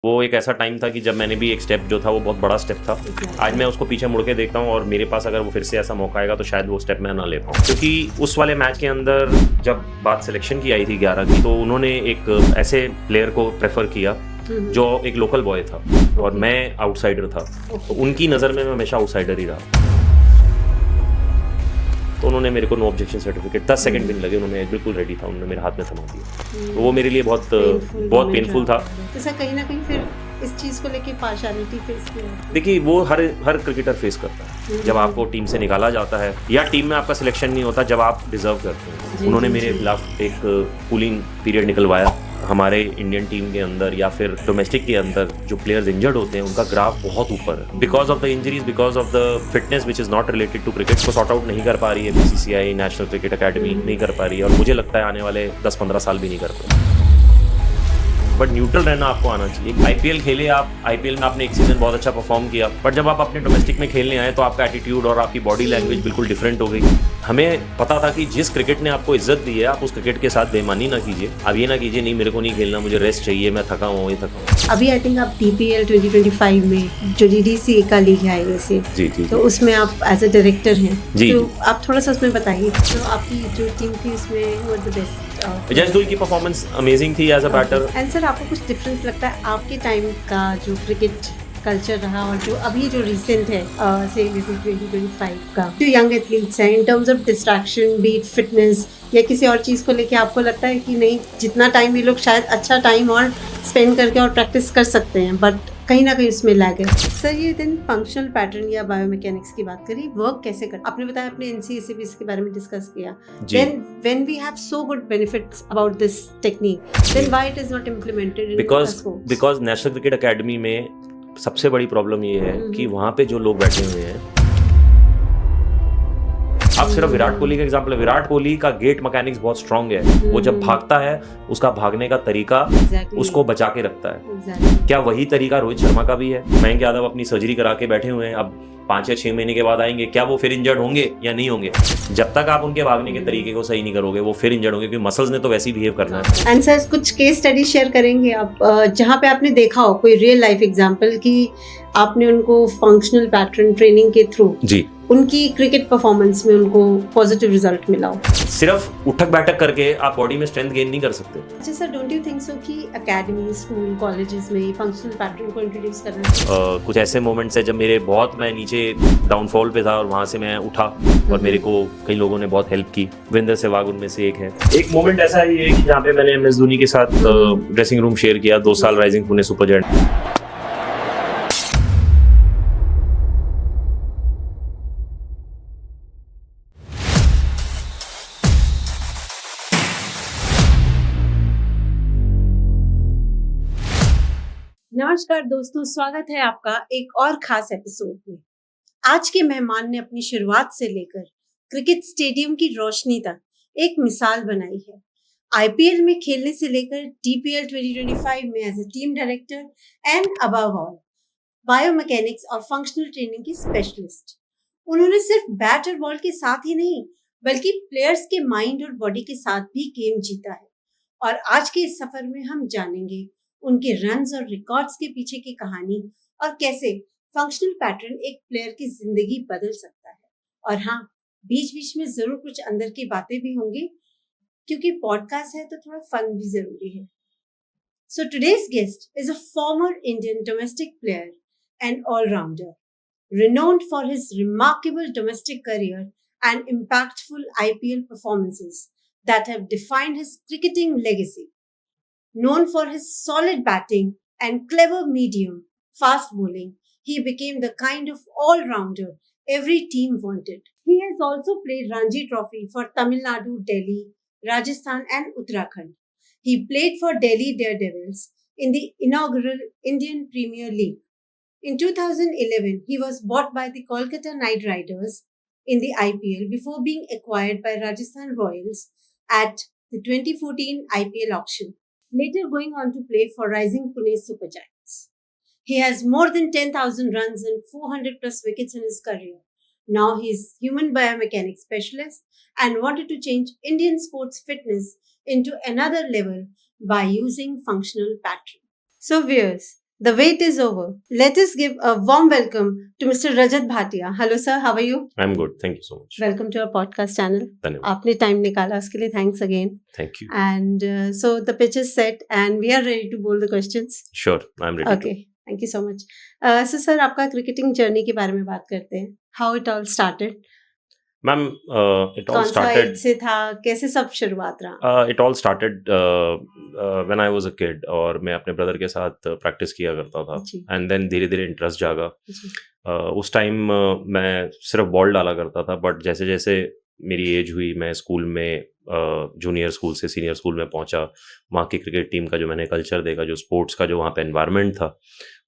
वो एक ऐसा टाइम था कि जब मैंने भी एक स्टेप जो था वो बहुत बड़ा स्टेप था। आज मैं उसको पीछे मुड़ के देखता हूँ और मेरे पास अगर वो फिर से ऐसा मौका आएगा तो शायद वो स्टेप मैं ना ले पाऊँ, क्योंकि उस वाले मैच के अंदर जब बात सिलेक्शन की आई थी 11 की, तो उन्होंने एक ऐसे प्लेयर को प्रेफर किया जो एक लोकल बॉय था और मैं आउटसाइडर था। तो उनकी नज़र में मैं हमेशा आउटसाइडर ही रहा। तो उन्होंने मेरे को नो ऑब्जेक्शन सर्टिफिकेट 10 सेकंड भी नहीं लगे, उन्होंने बिल्कुल रेडी था, उन्होंने मेरे हाथ में थमा दिया। तो वो मेरे लिए बहुत पेनफुल था। जैसा कहीं ना कहीं फिर इस चीज़ को लेके पार्शियलिटी फेस किया। देखिए, वो हर क्रिकेटर फेस करता है जब आपको टीम से निकाला जाता है या टीम में आपका सिलेक्शन नहीं होता जब आप डिजर्व करते हैं। उन्होंने मेरे खिलाफ एक कूलिंग पीरियड निकलवाया। हमारे इंडियन टीम के अंदर या फिर डोमेस्टिक के अंदर जो प्लेयर्स इंजर्ड होते हैं उनका ग्राफ बहुत ऊपर है, because of the injuries, because of the fitness which is not related to cricket को सॉर्ट आउट नहीं कर पा रही है बीसीसीआई, नेशनल क्रिकेट अकेडमी नहीं कर पा रही है, और मुझे लगता है आने वाले 10-15 साल भी नहीं कर पाएगी। बट न्यूट्रल रहना आपको आना चाहिए। आईपीएल खेले आप, आईपीएल में आपने एक सीजन बहुत अच्छा परफॉर्म किया, बट जब आप अपने डोमेस्टिक में खेलने आए तो आपका एटीट्यूड और आपकी बॉडी लैंग्वेज बिल्कुल डिफरेंट हो गई। हमें पता था कि जिस क्रिकेट ने आपको इज्जत दी है आप उस क्रिकेट के साथ बेईमानी ना कीजिए। अब ये ना कीजिए नहीं मेरे को नहीं खेलना, मुझे रेस्ट चाहिए, मैं थका हूँ, ये थका हूँ। अभी आई थिंक आप DPL 2025 में जो DDC का लीग है जैसे, जी। तो उसमें आप एज अ डायरेक्टर हैं, जी। तो आप थोड़ा सा उसमें बताइए तो आपकी जो टीम थी उसमें वो द बेस्ट। जसदुल की परफॉर्मेंस अमेजिंग थी as a batter. And sir आपको कुछ डिफरेंस लगता है आपके टाइम का जो क्रिकेट कल्चर रहा और जो अभी जो रिसेंट है से 2025 का जो यंग एथलीट्स हैं in terms of distraction, beat fitness या किसी और चीज़ को लेके आपको लगता है कि नहीं जितना टाइम ये लोग शायद अच्छा टाइम और स्पेंड करके और प्रैक्टिस कर सकते हैं, बट कहीं ना कहीं उसमें लैग है। सर ये दिन फंक्शनल पैटर्न या बायोमैकेनिक्स की बात करी, वर्क कैसे कर, आपने बताया आपने NCAC भी इसके बारे में डिस्कस किया। When we have so good benefits about this technique, then why it is not implemented in sports? Because national cricket academy में सबसे बड़ी प्रॉब्लम ये है कि वहाँ पे जो लोग बैठे हुए हैं, आप सिर्फ विराट कोहली का एग्जांपल है, विराट कोहली का गेट मैकेनिक्स बहुत स्ट्रांग है। वो जब भागता है उसका भागने का तरीका उसको बचा के रखता है। क्या वही तरीका रोहित शर्मा का भी है? मयंक यादव अपनी सर्जरी करा के बैठे हुए हैं, अब 5 या 6 महीने के बाद आएंगे, क्या वो फिर इंजर्ड होंगे या नहीं होंगे? जब तक आप उनके भागने के तरीके को सही नहीं करोगे वो फिर इंजर्ड होंगे, क्योंकि मसल्स ने तो वैसे ही बिहेव करना है। एंड सर कुछ केस स्टडी शेयर करेंगे आप जहाँ पे आपने देखा हो कोई रियल लाइफ एग्जांपल कि आपने उनको फंक्शनल पैटर्न ट्रेनिंग के थ्रू जी उनकी क्रिकेट परफॉर्मेंस में उनको पॉजिटिव रिजल्ट मिला हो? सिर्फ उठक बैठक करके आप बॉडी में स्ट्रेंथ गेन नहीं कर सकते। अच्छा sir, don't you think so कि एकेडमी, स्कूल, कॉलेजेस में फंक्शनल पैटर्न को इंट्रोड्यूस करना चाहिए? कुछ ऐसे मोमेंट्स है जब मैं नीचे डाउनफॉल पे था और वहां से मैं उठा और मेरे को कई लोगों ने बहुत हेल्प की। वीरेंद्र सहवाग उनमें से एक है। एक मोमेंट ऐसा है कि जहाँ पे मैंने MS धोनी के साथ ड्रेसिंग रूम शेयर किया, 2 साल राइजिंग पुणे सुपर जायंट। नमस्कार दोस्तों, स्वागत है आपका एक और खास एपिसोड में। आज के मेहमान ने अपनी शुरुआत से लेकर क्रिकेट स्टेडियम की रोशनी तक एक मिसाल बनाई है। IPL में खेलने से लेकर DPL 2025 में as a team director and above all biomechanics और फंक्शनल ट्रेनिंग की स्पेशलिस्ट। उन्होंने सिर्फ बैट और बॉल के साथ ही नहीं बल्कि प्लेयर्स के माइंड और बॉडी के साथ भी गेम जीता है। और आज के इस सफर में हम जानेंगे उनके रन्स और रिकॉर्ड्स के पीछे की कहानी और कैसे फंक्शनल पैटर्न एक प्लेयर की जिंदगी बदल सकता है। और हाँ, बीच बीच में जरूर कुछ अंदर की बातें भी होंगी, क्योंकि पॉडकास्ट है तो थोड़ा फन भी जरूरी है। So today's guest is a former Indian domestic player and allrounder, renowned for his remarkable domestic career and impactful IPL performances that have defined his cricketing legacy. Known for his solid batting and clever medium fast bowling, he became the kind of all-rounder every team wanted. He has also played Ranji Trophy for Tamil Nadu, Delhi, Rajasthan and Uttarakhand. He played for Delhi Daredevils in the inaugural Indian Premier League. In 2011, he was bought by the Kolkata Knight Riders in the IPL before being acquired by Rajasthan Royals at the 2014 IPL auction, later going on to play for Rising Pune Super Giants. He has more than 10,000 runs and 400 plus wickets in his career. Now he is human biomechanics specialist and wanted to change Indian sports fitness into another level by using functional pattern. So viewers, The wait is over. Let us give a warm welcome to Mr. Rajat Bhatia. Hello sir, how are you? I'm good. Thank you so much. Welcome to our podcast channel. धन्यवाद. आपने time निकाला उसके लिए thanks again. Thank you. And so the pitch is set and we are ready to bowl the questions. Sure, I'm ready. Okay, thank you so much. So sir, आपका cricketing journey के बारे में बात करते हैं. How it all started? Ma'am, it all कौन सा started. age से था? कैसे सब शुरुआत रहा? It all started when I was a kid और मैं अपने ब्रदर के साथ प्रैक्टिस किया करता था जी. एंड देन धीरे धीरे इंटरेस्ट जागा. जी. उस टाइम मैं सिर्फ बॉल डाला करता था बट जैसे जैसे मेरी एज हुई मैं स्कूल में जूनियर स्कूल से सीनियर स्कूल में पहुंचा. वहाँ की क्रिकेट टीम का जो मैंने कल्चर देखा, जो स्पोर्ट्स का जो वहाँ पे एनवायरनमेंट था,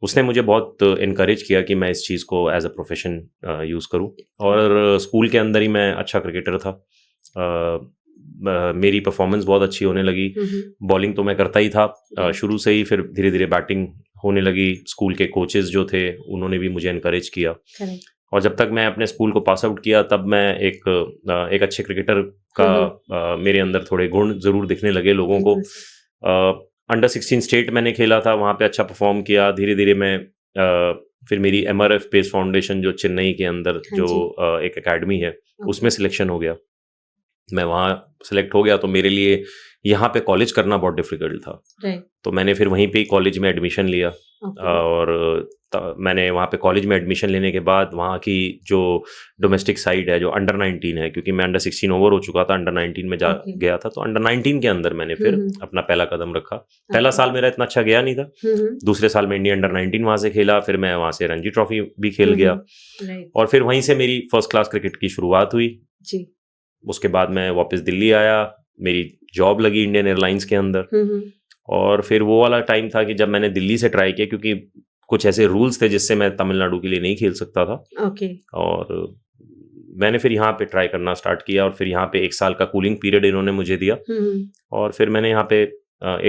उसने मुझे बहुत इनकरेज किया कि मैं इस चीज़ को एज अ प्रोफेशन यूज़ करूँ. और स्कूल के अंदर ही मैं अच्छा क्रिकेटर था. मेरी परफॉर्मेंस बहुत अच्छी होने लगी. बॉलिंग तो मैं करता ही था शुरू से ही, फिर धीरे धीरे बैटिंग होने लगी. स्कूल के कोचेस जो थे उन्होंने भी मुझे इनकरेज किया. और जब तक मैं अपने स्कूल को पास आउट किया तब मैं एक अच्छे क्रिकेटर का मेरे अंदर थोड़े गुण ज़रूर दिखने लगे लोगों को. अंडर 16 स्टेट मैंने खेला था, वहाँ पे अच्छा परफॉर्म किया. धीरे धीरे मैं फिर मेरी MRF पेस फाउंडेशन जो चेन्नई के अंदर जो एक एकेडमी है उसमें सिलेक्शन हो गया. मैं वहाँ सेलेक्ट हो गया तो मेरे लिए यहाँ पे कॉलेज करना बहुत डिफिकल्ट था. तो मैंने फिर वहीं पे ही कॉलेज में एडमिशन लिया. और मैंने वहाँ पे कॉलेज में एडमिशन लेने के बाद वहाँ की जो डोमेस्टिक साइड है, जो अंडर 19 है, क्योंकि मैं अंडर 16 ओवर हो चुका था, अंडर 19 में गया था, तो अंडर 19 के अंदर मैंने फिर अपना पहला कदम रखा. पहला साल मेरा इतना अच्छा गया नहीं था. दूसरे साल में इंडिया अंडर 19 वहाँ से खेला. फिर मैं वहाँ से रणजी ट्रॉफी भी खेल गया. और फिर वहीं से मेरी फर्स्ट क्लास क्रिकेट की शुरुआत हुई. उसके बाद मैं वापस दिल्ली आया. मेरी जॉब लगी इंडियन एयरलाइंस के अंदर. और फिर वो वाला टाइम था कि जब मैंने दिल्ली से ट्राई किया, क्योंकि कुछ ऐसे रूल्स थे जिससे मैं तमिलनाडु के लिए नहीं खेल सकता था. और मैंने फिर यहाँ पे ट्राई करना स्टार्ट किया. और फिर यहाँ पे 1 साल का कूलिंग पीरियड इन्होंने मुझे दिया. और फिर मैंने यहाँ पे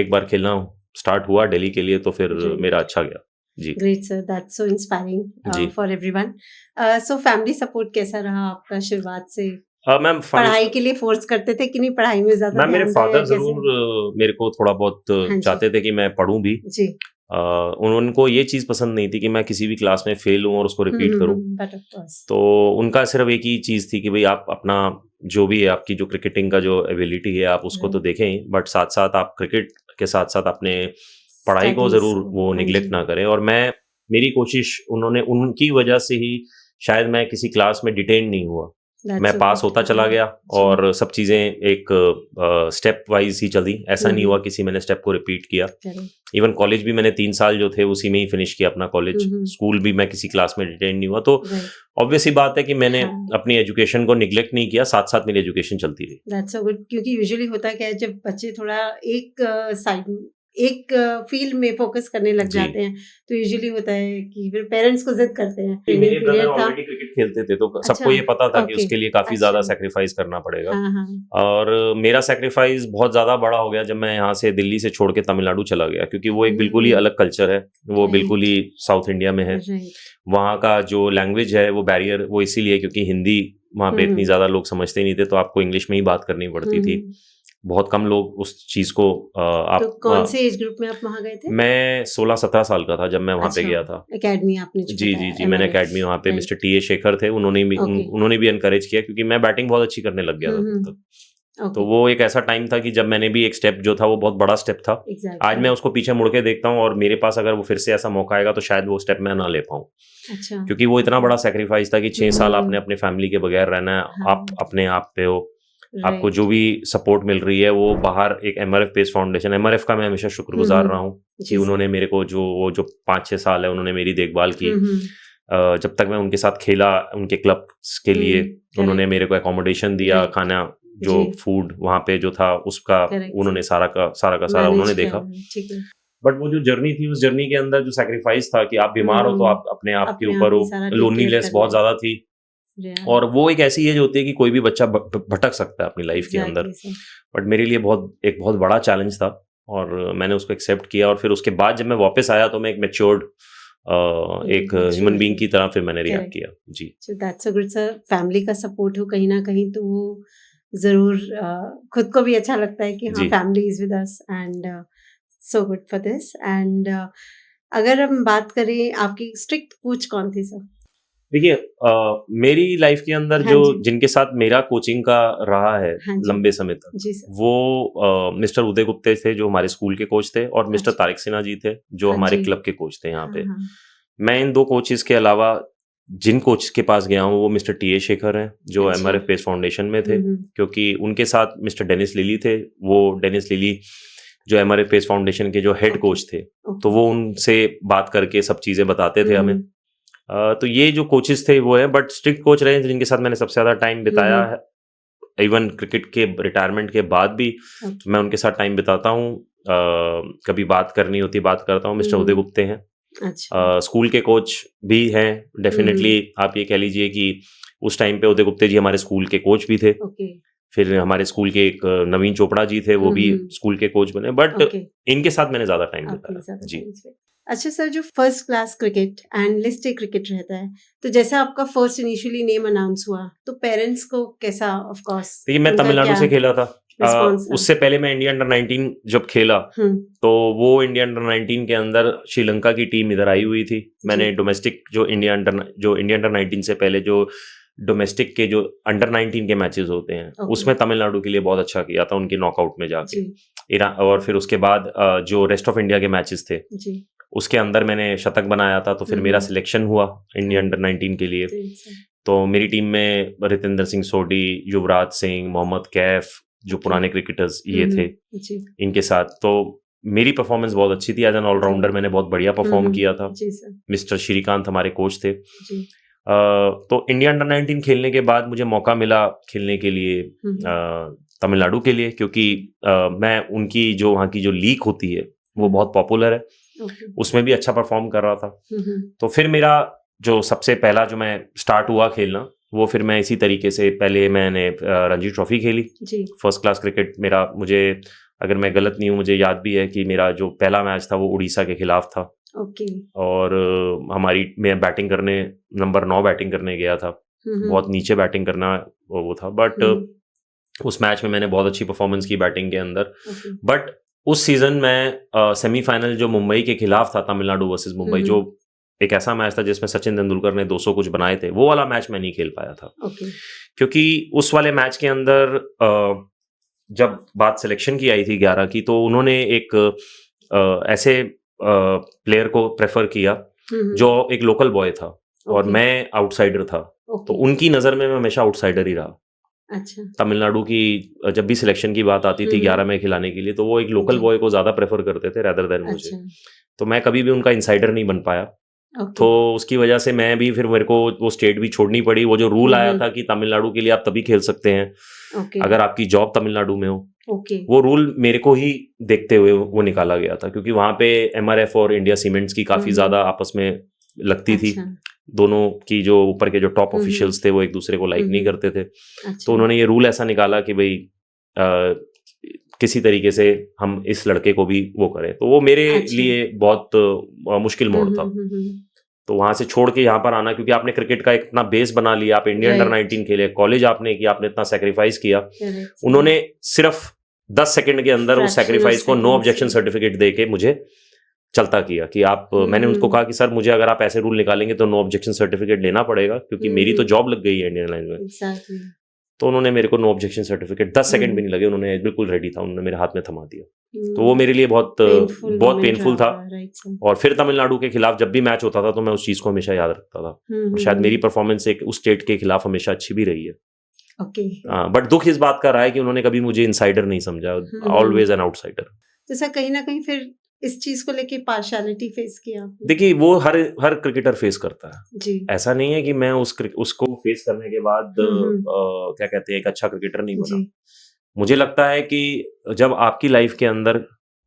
एक बार खेलना स्टार्ट हुआ दिल्ली के लिए, तो फिर मेरा अच्छा गया. जी. Great sir, that's so inspiring for everyone. So family support कैसा रहा आपका शुरुआत से? मैम, पढ़ाई के लिए फोर्स करते थे कि नहीं, पढ़ाई में ज्यादा? मैम, मेरे फादर जरूर मेरे को थोड़ा बहुत चाहते थे कि मैं पढ़ूं भी. जी. उनको ये चीज पसंद नहीं थी कि मैं किसी भी क्लास में फेल हूं और उसको रिपीट करूं. तो उनका सिर्फ एक ही चीज थी कि भाई आप अपना जो भी है, आपकी जो क्रिकेटिंग का जो एबिलिटी है आप उसको तो देखें, बट साथ साथ आप क्रिकेट के साथ साथ अपने पढ़ाई को जरूर वो निगलेक्ट ना करें. और मेरी कोशिश, उनकी वजह से ही शायद मैं किसी क्लास में डिटेन नहीं हुआ. मैं पास होता चला गया और सब चीज़ें एक स्टेप वाइज ही चली. ऐसा नहीं हुआ किसी मैंने स्टेप को रिपीट किया. इवन कॉलेज भी मैंने 3 साल जो थे उसी में ही फिनिश किया अपना कॉलेज. स्कूल भी मैं किसी क्लास में डिटेन नहीं हुआ. तो ऑब्वियस ही बात है कि मैंने अपनी एजुकेशन को निगलेक्ट नहीं किया, साथ साथ मेरी एजुकेशन चलती रही. दैट्स सो गुड, क्योंकि यूजुअली होता क्या है, जब बच्चे थोड़ा एक फील्ड में फोकस करने लग जाते हैं तो यूजुअली होता है कि फिर पेरेंट्स को जिद करते हैं. मेरे ब्रदर ऑलरेडी क्रिकेट खेलते थे तो सबको ये पता था कि उसके लिए काफी ज्यादा सैक्रिफाइस करना पड़ेगा. और मेरा सैक्रिफाइस बहुत ज्यादा बड़ा हो गया जब मैं यहाँ से दिल्ली से छोड़ के तमिलनाडु चला गया, क्योंकि वो एक बिल्कुल ही अलग कल्चर है. वो बिल्कुल ही साउथ इंडिया में है. वहाँ का जो लैंग्वेज है वो बैरियर वो इसीलिए क्योंकि हिंदी वहाँ पे इतनी ज्यादा लोग समझते नहीं थे, तो आपको इंग्लिश में ही बात करनी पड़ती थी. बहुत कम लोग उस चीज को तो कौन से एज ग्रुप में आप वहाँ गए थे? मैं 16-17 साल का था जब मैं वहाँ पे गया था. एकेडमी आपने? जी, मैंने एकेडमी वहाँ पे मिस्टर टी ए शेखर थे, उन्होंने भी एनकरेज किया, क्योंकि मैं बैटिंग बहुत अच्छी करने लग गया था तब तक. तो वो एक ऐसा टाइम था कि जब मैंने भी एक स्टेप जो था वो बहुत बड़ा स्टेप था. आज मैं उसको पीछे मुड़ के देखता हूँ और मेरे पास अगर वो फिर से ऐसा मौका आएगा तो शायद वो स्टेप मैं ना ले पाऊँ. क्योंकि वो इतना बड़ा सेक्रीफाइस था कि 6 साल आपने अपने फैमिली के बगैर रहना है. आप अपने आप पे हो. आपको जो भी सपोर्ट मिल रही है वो बाहर एक MRF पेस फाउंडेशन, MRF का मैं हमेशा शुक्रगुजार रहा हूँ कि उन्होंने मेरे को जो 5-6 साल है उन्होंने मेरी देखभाल की. जब तक मैं उन्के साथ खेला, उनके क्लब के लिए उन्होंने मेरे को एकोमोडेशन दिया, खाना जो फूड वहाँ पे जो था उसका उन्होंने सारा का सारा उन्होंने देखा. बट वो जो जर्नी थी, उस जर्नी के अंदर जो सैक्रिफाइस था कि आप बीमार हो तो आप अपने आप के ऊपर हो, लोनलीनेस बहुत ज्यादा थी. और वो एक ऐसी एज होती है कि कोई भी बच्चा भटक सकता है अपनी लाइफ के अंदर. बट मेरे लिए एक बहुत बड़ा चैलेंज था और मैंने उसको एक्सेप्ट किया. और फिर उसके बाद जब मैं वापस आया तो मैं एक मैच्योर्ड एक ह्यूमन बीइंग की तरह फिर मैंने रिएक्ट किया. जी. So that's so good sir. Family का सपोर्ट हो कहीं ना कहीं तो वो जरूर खुद को भी अच्छा लगता है कि हाँ, family is with us, and so good for this. And अगर हम बात करें आपकी स्ट्रिक्ट कोच कौन थे सर? देखिए मेरी लाइफ के अंदर हाँ जो जी। जिनके साथ मेरा कोचिंग का रहा है हाँ जी। लंबे समय तक, जी सर। वो मिस्टर उदय गुप्ते थे जो हमारे स्कूल के कोच थे, और मिस्टर अच्छा। तारिक सिन्हा जी थे जो हाँ हमारे जी। क्लब के कोच थे यहाँ हाँ, पे। हाँ। मैं इन 2 कोचेस के अलावा जिन कोच के पास गया हूँ वो मिस्टर टी ए शेखर हैं जो अच्छा। एमआरएफ बेस फाउंडेशन में थे, हम्म। क्योंकि उनके साथ मिस्टर डेनिस लिली थे। वो डेनिस लिली जो एमआरएफ बेस फाउंडेशन के जो हेड ओके। कोच थे, तो ओके। वो उनसे बात करके सब चीज़ें बताते थे हमें। हम्म। तो ये जो कोचेस थे वो है, बट स्ट्रिक्ट कोच रहे हैं जिनके साथ मैंने सबसे ज़्यादा टाइम बिताया हम्म। है। इवन क्रिकेट के रिटायरमेंट के बाद भी ओके। मैं उनके साथ टाइम बिताता हूँ। कभी बात करनी होती बात करता हूँ। मिस्टर उदय हम्म। गुप्ते हैं। अच्छा। स्कूल के कोच भी हैं डेफिनेटली। आप ये कह लीजिए कि उस टाइम पे उदय गुप्ते जी हमारे स्कूल के कोच भी थे। ओके। फिर हमारे स्कूल के एक नवीन चोपड़ा जी थे, वो भी स्कूल के कोच बने, बट ओके। इनके साथ मैंने ज़्यादा टाइम आपके बिताया साथ जी। Time spend. अच्छा सर, जो first class cricket and list A cricket रहता है, तो जैसे आपका फर्स्ट इनिशियली नेम अनाउंस हुआ तो पेरेंट्स को कैसा, ऑफ कोर्स देखिए मैं उनका तमिलनाडु क्या से खेला था। रिस्पॉन्स था? उससे पहले मैं इंडिया अंडर 19 जब खेला तो वो इंडिया अंडर 19 के अंदर श्रीलंका की टीम इधर आई हुई थी। मैंने डोमेस्टिक जो इंडिया अंडर 19 से पहले जो डोमेस्टिक के जो अंडर 19 के मैचेस होते हैं ओके। उसमें तमिलनाडु के लिए बहुत अच्छा किया था उनके नॉकआउट में जाके। जी। और फिर उसके बाद जो रेस्ट ऑफ इंडिया के मैचेस थे जी। उसके अंदर मैंने शतक बनाया था, तो फिर मेरा सिलेक्शन हुआ इंडिया अंडर 19 के लिए। तो मेरी टीम में रितेंद्र सिंह सोडी, युवराज सिंह, मोहम्मद कैफ, जो पुराने क्रिकेटर्स ये थे, जी। इनके साथ तो मेरी परफॉर्मेंस बहुत अच्छी थी। एज एन ऑलराउंडर मैंने बहुत बढ़िया परफॉर्म किया था। जी सर। मिस्टर श्रीकांत हमारे कोच थे। जी। तो इंडिया अंडर 19 खेलने के बाद मुझे मौका मिला खेलने के लिए तमिलनाडु के लिए, क्योंकि मैं उनकी जो वहाँ की जो लीग होती है वो बहुत पॉपुलर है, उसमें भी अच्छा परफॉर्म कर रहा था। तो फिर मेरा जो सबसे पहला जो मैं स्टार्ट हुआ खेलना, वो फिर मैं इसी तरीके से पहले मैंने रणजी ट्रॉफी खेली। फर्स्ट क्लास क्रिकेट मेरा, मुझे अगर मैं गलत नहीं हूँ मुझे याद भी है कि मेरा जो पहला मैच था वो उड़ीसा के खिलाफ था। ओके। और मैं बैटिंग करने नंबर 9 बैटिंग करने गया था। बहुत नीचे बैटिंग करना वो था, बट उस मैच में मैंने बहुत अच्छी परफॉर्मेंस की बैटिंग के अंदर। बट उस सीजन में सेमीफाइनल जो मुंबई के खिलाफ था, तमिलनाडु वर्सेस मुंबई, जो एक ऐसा मैच था जिसमें सचिन तेंदुलकर ने 200 कुछ बनाए थे, वो वाला मैच मैं नहीं खेल पाया था। क्योंकि उस वाले मैच के अंदर जब बात सिलेक्शन की आई थी 11 की, तो उन्होंने एक ऐसे प्लेयर को प्रेफर किया जो एक लोकल बॉय था और मैं आउटसाइडर था। तो उनकी नज़र में मैं हमेशा आउटसाइडर ही रहा। अच्छा। तमिलनाडु की जब भी सिलेक्शन की बात आती थी 11 में खिलाने के लिए, तो वो एक लोकल बॉय को ज़्यादा प्रेफर करते थे रेदर देन मुझे। तो मैं कभी भी उनका इनसाइडर नहीं बन पाया। तो उसकी वजह से मैं भी फिर मेरे को वो स्टेट भी छोड़नी पड़ी। वो जो रूल आया था कि तमिलनाडु के लिए आप तभी खेल सकते हैं अगर आपकी जॉब तमिलनाडु में हो, वो रूल मेरे को ही देखते हुए वो निकाला गया था, क्योंकि वहाँ पे एमआरएफ और इंडिया सीमेंट्स की काफ़ी ज़्यादा आपस में लगती थी। दोनों की जो ऊपर के जो टॉप ऑफिशियल्स थे वो एक दूसरे को लाइक नहीं करते थे। तो उन्होंने ये रूल ऐसा निकाला कि भाई किसी तरीके से हम इस लड़के को भी वो करें। तो वो मेरे लिए बहुत मुश्किल मोड़ था। तो वहां से छोड़ के यहाँ पर आना, क्योंकि आपने क्रिकेट का इतना बेस बना लिया, आप इंडिया अंडर 19 खेले, कॉलेज आपने किया, आपने इतना सेक्रीफाइस किया। उन्होंने सिर्फ 10 सेकंड के अंदर उस सेक्रीफाइस को नो ऑब्जेक्शन सर्टिफिकेट दे के मुझे चलता किया कि आप मैंने उनको कहा कि सर मुझे अगर आप ऐसे रूल निकालेंगे तो नो ऑब्जेक्शन सर्टिफिकेट लेना पड़ेगा, क्योंकि मेरी तो जॉब लग गई है इंडियन एयरलाइंस में। तो उन्होंने मेरे को नो ऑब्जेक्शन सर्टिफिकेट 10 सेकंड भी नहीं लगे, उन्होंने बिल्कुल रेडी था, उन्होंने मेरे हाथ में थमा दिया। तो वो मेरे लिए बहुत पेनफुल था। और फिर तमिलनाडु के खिलाफ जब भी मैच होता था तो मैं उस चीज को हमेशा याद रखता था। और शायद मेरी परफॉर्मेंस एक उस स्टेट के खिलाफ हमेशा अच्छी भी रही है। बट दुख इस बात का रहा है कि उन्होंने कभी मुझे इनसाइडर नहीं समझा, ऑलवेज एन आउटसाइडर। तो सर कहीं ना कहीं फिर इस चीज को लेके पार्शियलिटी फेस किया? देखिए वो हर क्रिकेटर फेस करता है जी। ऐसा नहीं है कि मैं उसको फेस करने के बाद क्या कहते हैं एक अच्छा क्रिकेटर नहीं बना। मुझे लगता है कि जब आपकी लाइफ के अंदर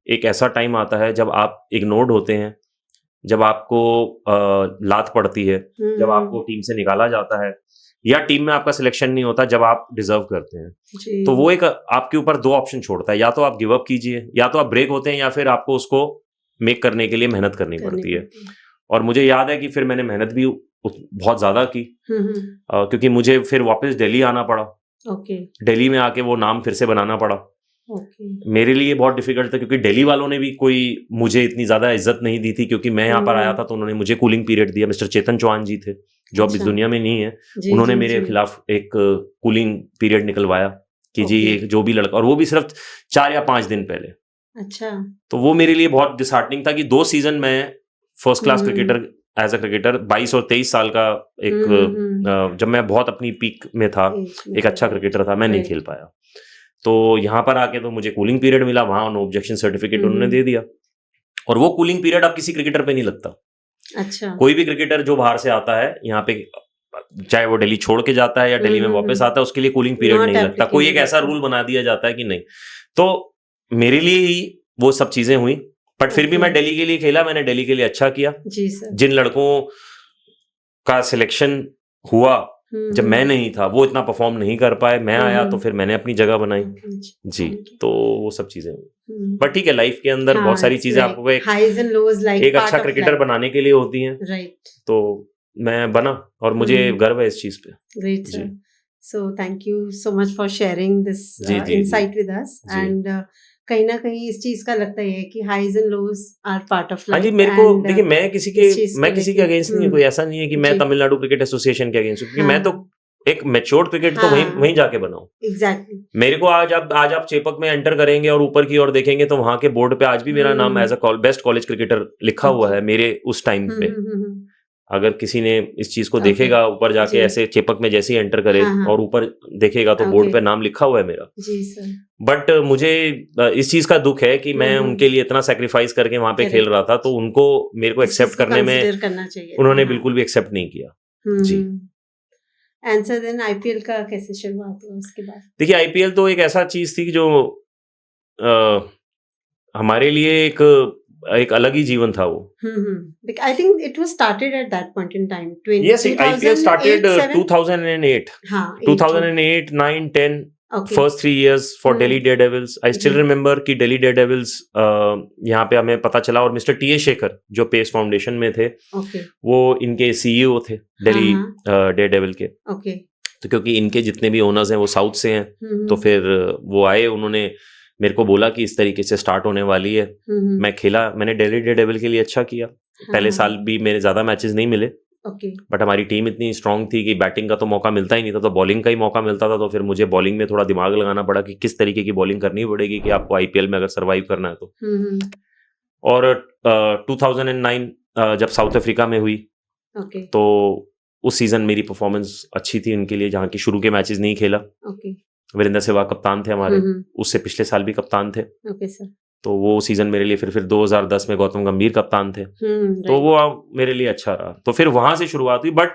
एक ऐसा टाइम आता है जब आप इग्नोर्ड होते हैं, जब आपको लात पड़ती है, जब आपको टीम से निकाला जाता है, या टीम में आपका सिलेक्शन नहीं होता जब आप डिजर्व करते हैं, तो वो एक आपके ऊपर 2 ऑप्शन छोड़ता है, या तो आप गिव अप कीजिए, या तो आप ब्रेक होते हैं, या फिर आपको उसको मेक करने के लिए मेहनत करनी पड़ती है। और मुझे याद है कि फिर मैंने मेहनत भी बहुत ज्यादा की, क्योंकि मुझे फिर वापस दिल्ली आना पड़ा। दिल्ली में आके वो नाम फिर से बनाना पड़ा। ओके। मेरे लिए बहुत डिफिकल्ट था क्योंकि दिल्ली वालों ने भी कोई मुझे इतनी ज्यादा इज्जत नहीं दी थी क्योंकि मैं यहाँ पर आया था, तो उन्होंने मुझे कूलिंग पीरियड दिया। मिस्टर चेतन चौहान जी थे जो अब इस अच्छा। दुनिया में नहीं है, जी उन्होंने जी मेरे जी। खिलाफ एक कूलिंग पीरियड निकलवाया कि जी ओके। एक जो भी लड़का, और वो भी सिर्फ 4 या 5 दिन पहले। अच्छा। तो वो मेरे लिए बहुत डिसहार्टनिंग था कि 2 सीजन मैं first class cricketer, as a cricketer 22 और 23 साल का एक जब मैं बहुत अपनी पीक में था, एज में एक थे, अच्छा क्रिकेटर था, मैं नहीं राइट। खेल पाया। तो यहाँ पर आके तो मुझे कूलिंग पीरियड मिला, वहां नो ऑब्जेक्शन सर्टिफिकेट उन्होंने दे दिया। और वो कूलिंग पीरियड अब किसी क्रिकेटर पे नहीं लगता। अच्छा। कोई भी क्रिकेटर जो बाहर से आता है यहाँ पे, चाहे वो दिल्ली छोड़ के जाता है या दिल्ली में वापस आता है, उसके लिए कूलिंग पीरियड नॉट नहीं लगता। कोई एक ऐसा एप्लीकेबल। रूल बना दिया जाता है कि नहीं। तो मेरे लिए ही वो सब चीजें हुई, बट फिर भी मैं ओके। दिल्ली के लिए खेला, मैंने दिल्ली के लिए अच्छा किया। जी सर। जिन लड़कों का सिलेक्शन हुआ जब मैं नहीं था, वो इतना परफॉर्म नहीं कर पाए, मैं आया तो फिर मैंने अपनी जगह बनाई। जी, तो वो सब चीजें हुई। बट ठीक है, लाइफ के अंदर बहुत सारी चीजें आपको हाईज एंड लोज लाइक एक अच्छा क्रिकेटर बनाने के लिए होती हैं। राइट। तो मैं बना और मुझे गर्व है इस चीज पे। ग्रेट जी। Sir. So thank you so much for sharing this जी, जी, इनसाइट विद अस। जी। एंड कहीं ना कहीं इस चीज का लगता है कि highs and lows are part of हाँ जी, लाइफ। मेरे को देखिए, मैं इस चीज को किसी के लेके अगेंस्ट नहीं है, कोई ऐसा नहीं है कि मैं जी। तमिलनाडु क्रिकेट एसोसिएशन के अगेंस्ट हूँ, क्योंकि मैं तो हाँ एक मैच्योर्ड क्रिकेट तो वहीं हाँ वहीं जाके बना हूँ। एग्जैक्टली। मेरे को आज आप चेपक में एंटर करेंगे और ऊपर की ओर देखेंगे तो वहां के बोर्ड पे आज भी मेरा नाम as a best college cricketer लिखा हुआ ओके। है मेरे उस टाइम पे। हम्म। अगर किसी ने इस चीज को ओके। देखेगा ऊपर जाके जी। ऐसे चेपक में जैसे ही एंटर करे हाँ हाँ और ऊपर देखेगा तो बोर्ड ओके। पे नाम लिखा हुआ है मेरा। जी सर। बट मुझे इस चीज का दुख है कि मैं उनके लिए इतना सेक्रीफाइस करके वहां पे खेल करेक्ट। रहा था, तो उनको मेरे को इस चीज एक्सेप्ट को करने में कंसिडर करना चाहिए था। उन्होंने हाँ। बिल्कुल भी एक्सेप्ट नहीं किया। जी। आंसर देन आईपीएल का कैसे शुरुआत हुआ उसके बाद? देखिए, आईपीएल तो एक ऐसा चीज थी जो हमारे लिए एक अलग ही जीवन था वो। I think it was started at that point in time. Yes, IPL started 2008, 2008. हाँ 2008, 9, 10. Okay. First 3 years for Delhi Daredevils. I still ji. remember कि Delhi Daredevils यहाँ पे हमें पता चला, और मिस्टर टी ए शेखर जो पेस फाउंडेशन में थे, Okay. वो इनके सीईओ थे दिल्ली डेयरडेविल के। Okay. तो क्योंकि इनके जितने भी ओनर्स हैं वो साउथ से हैं, तो फिर वो आए, उन्होंने मेरे को बोला कि इस तरीके से स्टार्ट होने वाली है। मैं खेला, मैंने दिल्ली डेयरडेविल के लिए अच्छा किया। पहले साल भी मेरे ज्यादा मैचेस नहीं मिले, Okay. बट हमारी टीम इतनी स्ट्रांग थी कि बैटिंग का तो मौका मिलता ही नहीं था, तो बॉलिंग का ही मौका मिलता था। तो फिर मुझे बॉलिंग में थोड़ा दिमाग लगाना पड़ा कि किस तरीके की बॉलिंग करनी पड़ेगी कि आपको आईपीएल में अगर सरवाइव करना है तो। और 2009 जब साउथ अफ्रीका में हुई, Okay. तो उस सीजन मेरी परफॉर्मेंस अच्छी थी उनके लिए, जहाँ की शुरू के मैचेस नहीं खेला। Okay. वीरेंद्र सहवाग कप्तान थे हमारे, उससे पिछले साल भी कप्तान थे। Okay sir. तो वो सीजन मेरे लिए फिर 2010 में गौतम गंभीर कप्तान थे, तो वो मेरे लिए अच्छा रहा। तो फिर वहां से शुरुआत हुई। बट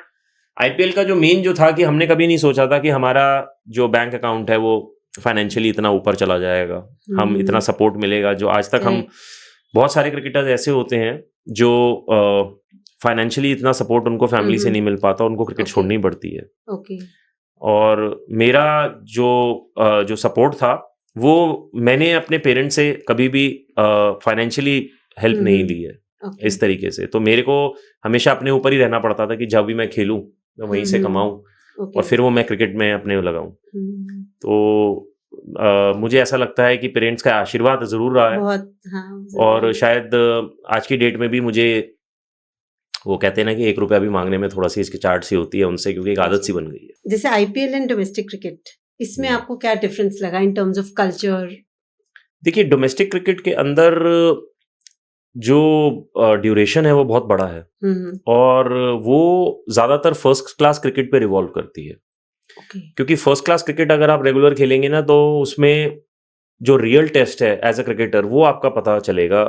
आईपीएल का जो मेन जो था कि हमने कभी नहीं सोचा था कि हमारा जो बैंक अकाउंट है वो फाइनेंशियली इतना ऊपर चला जाएगा, हम इतना सपोर्ट मिलेगा। जो आज तक हम बहुत सारे क्रिकेटर्स ऐसे होते हैं जो फाइनेंशियली इतना सपोर्ट उनको फैमिली से नहीं मिल पाता, उनको क्रिकेट छोड़नी पड़ती है। Okay. और मेरा जो सपोर्ट था वो मैंने अपने पेरेंट्स से कभी भी फाइनेंशियली हेल्प नहीं ली है। Okay. इस तरीके से तो मेरे को हमेशा अपने ऊपर ही रहना पड़ता था कि जब भी मैं खेलूं मैं वहीं से कमाऊं, Okay. और फिर वो मैं क्रिकेट में अपने लगाऊं। तो मुझे ऐसा लगता है कि पेरेंट्स का आशीर्वाद जरूर रहा है बहुत, हाँ, और शायद आज की डेट में भी मुझे, वो कहते हैं ना कि 1 रुपया भी मांगने में थोड़ा सी हिचकिचाहट सी होती है उनसे, क्योंकि एक आदत सी बन गई है। जैसे आईपीएल एंड डोमेस्टिक क्रिकेट, इसमें आपको क्या डिफरेंस लगा इन टर्म्स ऑफ कल्चर? देखिए, डोमेस्टिक क्रिकेट के अंदर जो ड्यूरेशन है वो बहुत बड़ा है, और वो ज्यादातर फर्स्ट क्लास क्रिकेट पे रिवॉल्व करती है। क्योंकि फर्स्ट क्लास क्रिकेट अगर आप रेगुलर खेलेंगे ना, तो उसमें जो रियल टेस्ट है एज अ क्रिकेटर वो आपका पता चलेगा।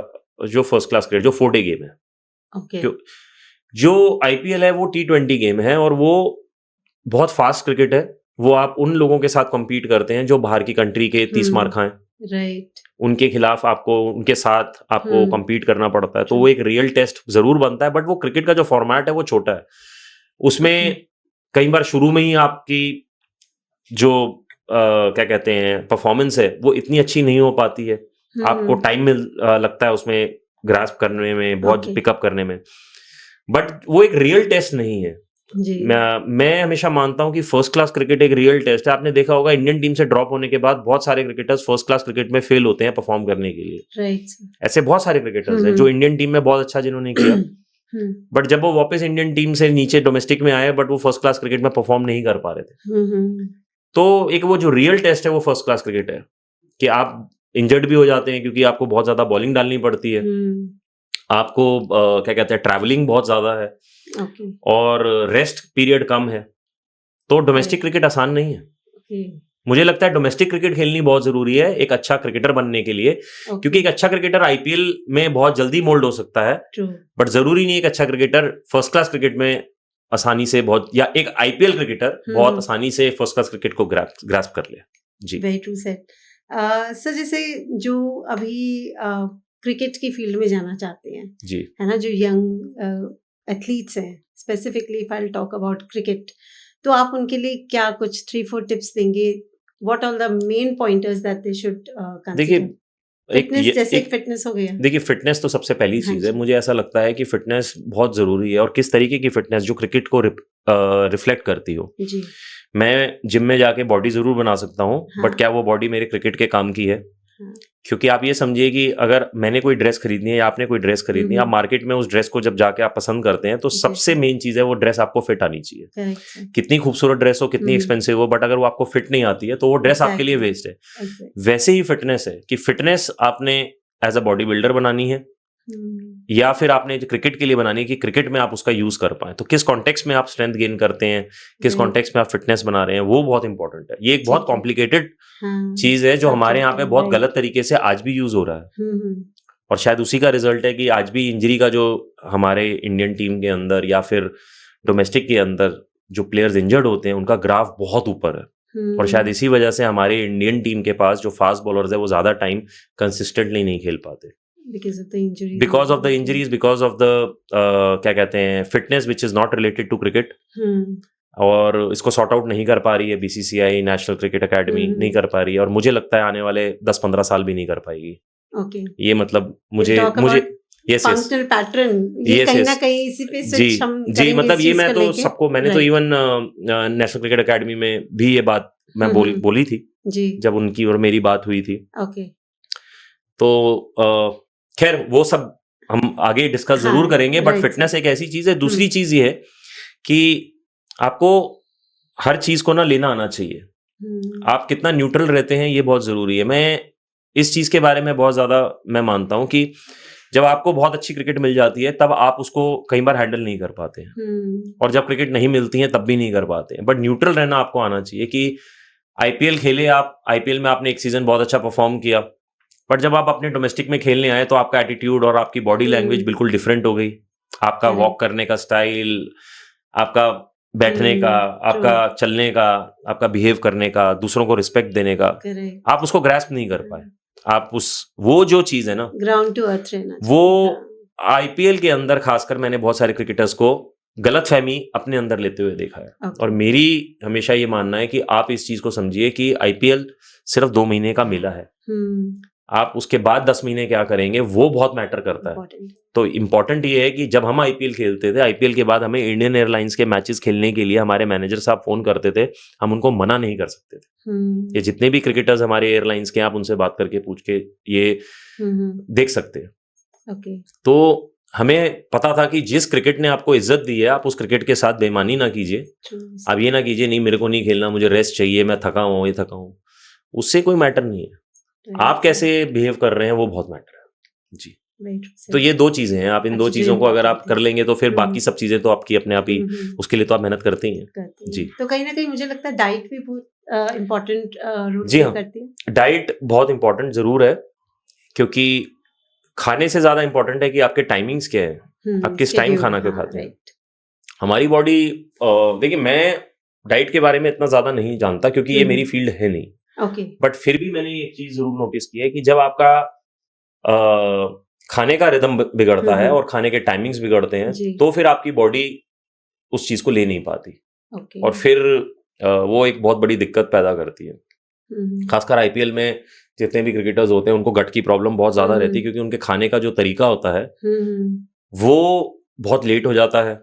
जो फर्स्ट क्लास क्रिकेट, जो 4 डे गेम है, जो आईपीएल है वो T20 गेम है, और वो बहुत फास्ट क्रिकेट है। वो आप उन लोगों के साथ कम्पीट करते हैं जो बाहर की कंट्री के 30 मार खाएं, राइट, उनके खिलाफ आपको, उनके साथ आपको कम्पीट करना पड़ता है। तो वो एक रियल टेस्ट जरूर बनता है, बट वो क्रिकेट का जो फॉर्मेट है वो छोटा है। उसमें कई बार शुरू में ही आपकी जो क्या कहते हैं परफॉर्मेंस है वो इतनी अच्छी नहीं हो पाती है। आपको टाइम लगता है उसमें ग्रास्प करने में, बहुत पिकअप करने में, बट वो एक रियल टेस्ट नहीं है। जी मैं हमेशा मानता हूं कि फर्स्ट क्लास क्रिकेट एक रियल टेस्ट है। आपने देखा होगा इंडियन टीम से ड्रॉप होने के बाद बहुत सारे क्रिकेटर्स फर्स्ट क्लास क्रिकेट में फेल होते हैं परफॉर्म करने के लिए। राइट ऐसे बहुत सारे क्रिकेटर्स हैं जो इंडियन टीम में बहुत अच्छा जिन्होंने किया, बट जब वो वापस इंडियन टीम से नीचे डोमेस्टिक में आए बट वो फर्स्ट क्लास क्रिकेट में परफॉर्म नहीं कर पा रहे थे। तो एक वो जो रियल टेस्ट है वो फर्स्ट क्लास क्रिकेट है कि आप इंजर्ड भी हो जाते हैं क्योंकि आपको बहुत ज्यादा बॉलिंग डालनी पड़ती है, आपको क्या कहते हैं ट्रैवलिंग बहुत ज्यादा है, और रेस्ट पीरियड कम है। तो डोमेस्टिक क्रिकेट आसान नहीं है। मुझे लगता है डोमेस्टिक क्रिकेट खेलनी बहुत जरूरी है एक अच्छा क्रिकेटर बनने के लिए, क्योंकि एक अच्छा क्रिकेटर आईपीएल में बहुत जल्दी मोल्ड हो सकता है, बट जरूरी नहीं एक अच्छा क्रिकेटर फर्स्ट क्लास क्रिकेट में आसानी से बहुत, या एक आईपीएल क्रिकेटर बहुत आसानी से फर्स्ट क्लास क्रिकेट को ग्रास्प कर ले। जी वेरी ट्रू सेड। सर जैसे जो अभी क्रिकेट की फील्ड में जाना चाहते हैं जी, है ना, जो यंग एथलीट्स हैं, specifically if I will talk about cricket, तो आप उनके लिए क्या कुछ 3-4 टिप्स देंगे? What are the main pointers that they should consider? देखिए फिटनेस, जैसे एक फिटनेस हो गया। देखिए फिटनेस तो सबसे पहली चीज है। मुझे ऐसा लगता है कि फिटनेस बहुत जरूरी है, और किस तरीके की फिटनेस जो क्रिकेट को रिफ्लेक्ट करती हो। जी मैं जिम में जाके बॉडी जरूर बना सकता हूँ, बट क्या वो बॉडी मेरे क्रिकेट के काम की है? क्योंकि आप ये समझिए कि अगर मैंने कोई ड्रेस खरीदनी है या आपने कोई ड्रेस खरीदनी है, आप मार्केट में उस ड्रेस को जब जाके आप पसंद करते हैं तो सबसे मेन चीज है वो ड्रेस आपको फिट आनी चाहिए। कितनी खूबसूरत ड्रेस हो, कितनी एक्सपेंसिव हो, बट अगर वो आपको फिट नहीं आती है तो वो ड्रेस आपके लिए वेस्ट है। वैसे ही फिटनेस है कि फिटनेस आपने एज अ बॉडी बिल्डर बनानी है, या फिर आपने क्रिकेट के लिए बनानी है कि क्रिकेट में आप उसका यूज कर पाए। तो किस कॉन्टेक्स्ट में आप स्ट्रेंथ गेन करते हैं, किस कॉन्टेक्स्ट में आप फिटनेस बना रहे हैं, वो बहुत इंपॉर्टेंट है। ये एक बहुत कॉम्प्लिकेटेड चीज है जो हमारे यहाँ पे बहुत गलत तरीके से आज भी यूज हो रहा है, और शायद उसी का रिजल्ट है कि आज भी इंजरी का जो हमारे इंडियन टीम के अंदर या फिर डोमेस्टिक के अंदर जो प्लेयर्स इंजर्ड होते हैं उनका ग्राफ बहुत ऊपर है। और शायद इसी वजह से हमारे इंडियन टीम के पास जो फास्ट बॉलर्स है वो ज्यादा टाइम कंसिस्टेंटली नहीं खेल पाते, because of the injuries, because of the क्या कहते हैं fitness which is not related to cricket. और इसको सॉर्ट आउट नहीं कर पा रही है बीसीसीआई, नेशनल क्रिकेट एकेडमी नहीं कर पा रही है, और मुझे लगता है आने वाले 10-15 साल भी नहीं कर पाएगी। ये मतलब मुझे यस पैटर्न ये कहीं ना कहीं इसी पे स्विच हम करेंगे। जी मतलब ये मैं तो सबको, मैंने तो इवन नेशनल क्रिकेट एकेडमी में भी ये बात मैं बोली थी जी, जब उनकी और मेरी बात हुई थी। ओके, तो खैर वो सब हम आगे डिस्कस जरूर करेंगे, बट फिटनेस एक ऐसी चीज है। दूसरी चीज ये है कि आपको हर चीज को ना लेना आना चाहिए। आप कितना न्यूट्रल रहते हैं ये बहुत जरूरी है। मैं इस चीज के बारे में बहुत ज्यादा मैं मानता हूं कि जब आपको बहुत अच्छी क्रिकेट मिल जाती है तब आप उसको कई बार हैंडल नहीं कर पाते हैं, और जब क्रिकेट नहीं मिलती है तब भी नहीं कर पाते हैं। बट न्यूट्रल रहना आपको आना चाहिए कि आईपीएल खेले आप, आईपीएल में आपने एक सीजन बहुत अच्छा परफॉर्म किया, बट जब आप अपने डोमेस्टिक में खेलने आए तो आपका एटीट्यूड और आपकी बॉडी लैंग्वेज बिल्कुल डिफरेंट हो गई। आपका वॉक करने का स्टाइल, आपका बैठने का, आपका चलने का, आपका बिहेव करने का, दूसरों को रिस्पेक्ट देने का, आप उसको ग्रैस्प नहीं कर पाए। आप वो जो चीज है ना, ग्राउंड टू अर्थ रहना, वो आईपीएल के अंदर खासकर मैंने बहुत सारे क्रिकेटर्स को गलतफहमी अपने अंदर लेते हुए देखा है। और मेरी हमेशा ये मानना है कि आप इस चीज को समझिए कि आईपीएल सिर्फ 2 महीने का मेला है। आप उसके बाद 10 महीने क्या करेंगे वो बहुत मैटर करता है। तो इम्पोर्टेंट ये है कि जब हम आईपीएल खेलते थे, आईपीएल के बाद हमें इंडियन एयरलाइंस के मैचेस खेलने के लिए हमारे मैनेजर साहब फोन करते थे, हम उनको मना नहीं कर सकते थे। ये जितने भी क्रिकेटर्स हमारे एयरलाइंस के, आप उनसे बात करके पूछ के ये देख सकते हैं। तो हमें पता था कि जिस क्रिकेट ने आपको इज्जत दी है आप उस क्रिकेट के साथ बेईमानी ना कीजिए। आप ये ना कीजिए नहीं मेरे को नहीं खेलना, मुझे रेस्ट चाहिए, मैं थका हूँ, ये थका हूँ, उससे कोई मैटर नहीं है। आप कैसे बिहेव कर रहे हैं वो बहुत मैटर है जी। तो ये 2 चीजें हैं, आप इन 2 चीजों को अगर आप कर लेंगे तो फिर बाकी सब चीजें तो आपकी अपने आप ही, उसके लिए तो आप मेहनत करते ही हैं जी। तो कहीं ना कहीं मुझे लगता है डाइट भी बहुत इम्पोर्टेंट रोल जी हाँ, करती है। डाइट बहुत इंपॉर्टेंट जरूर है, क्योंकि खाने से ज्यादा इंपॉर्टेंट है कि आपके टाइमिंग्स क्या है, आप किस टाइम खाना क्यों खाते हैं। हमारी बॉडी, देखिए मैं डाइट के बारे में इतना ज्यादा नहीं जानता क्योंकि ये मेरी फील्ड है नहीं, बट फिर भी मैंने एक चीज जरूर नोटिस की है कि जब आपका खाने का रिदम बिगड़ता है और खाने के टाइमिंग्स बिगड़ते हैं तो फिर आपकी बॉडी उस चीज को ले नहीं पाती, और फिर वो एक बहुत बड़ी दिक्कत पैदा करती है। खासकर आईपीएल में जितने भी क्रिकेटर्स होते हैं उनको गट की प्रॉब्लम बहुत ज्यादा रहती है, क्योंकि उनके खाने का जो तरीका होता है वो बहुत लेट हो जाता है,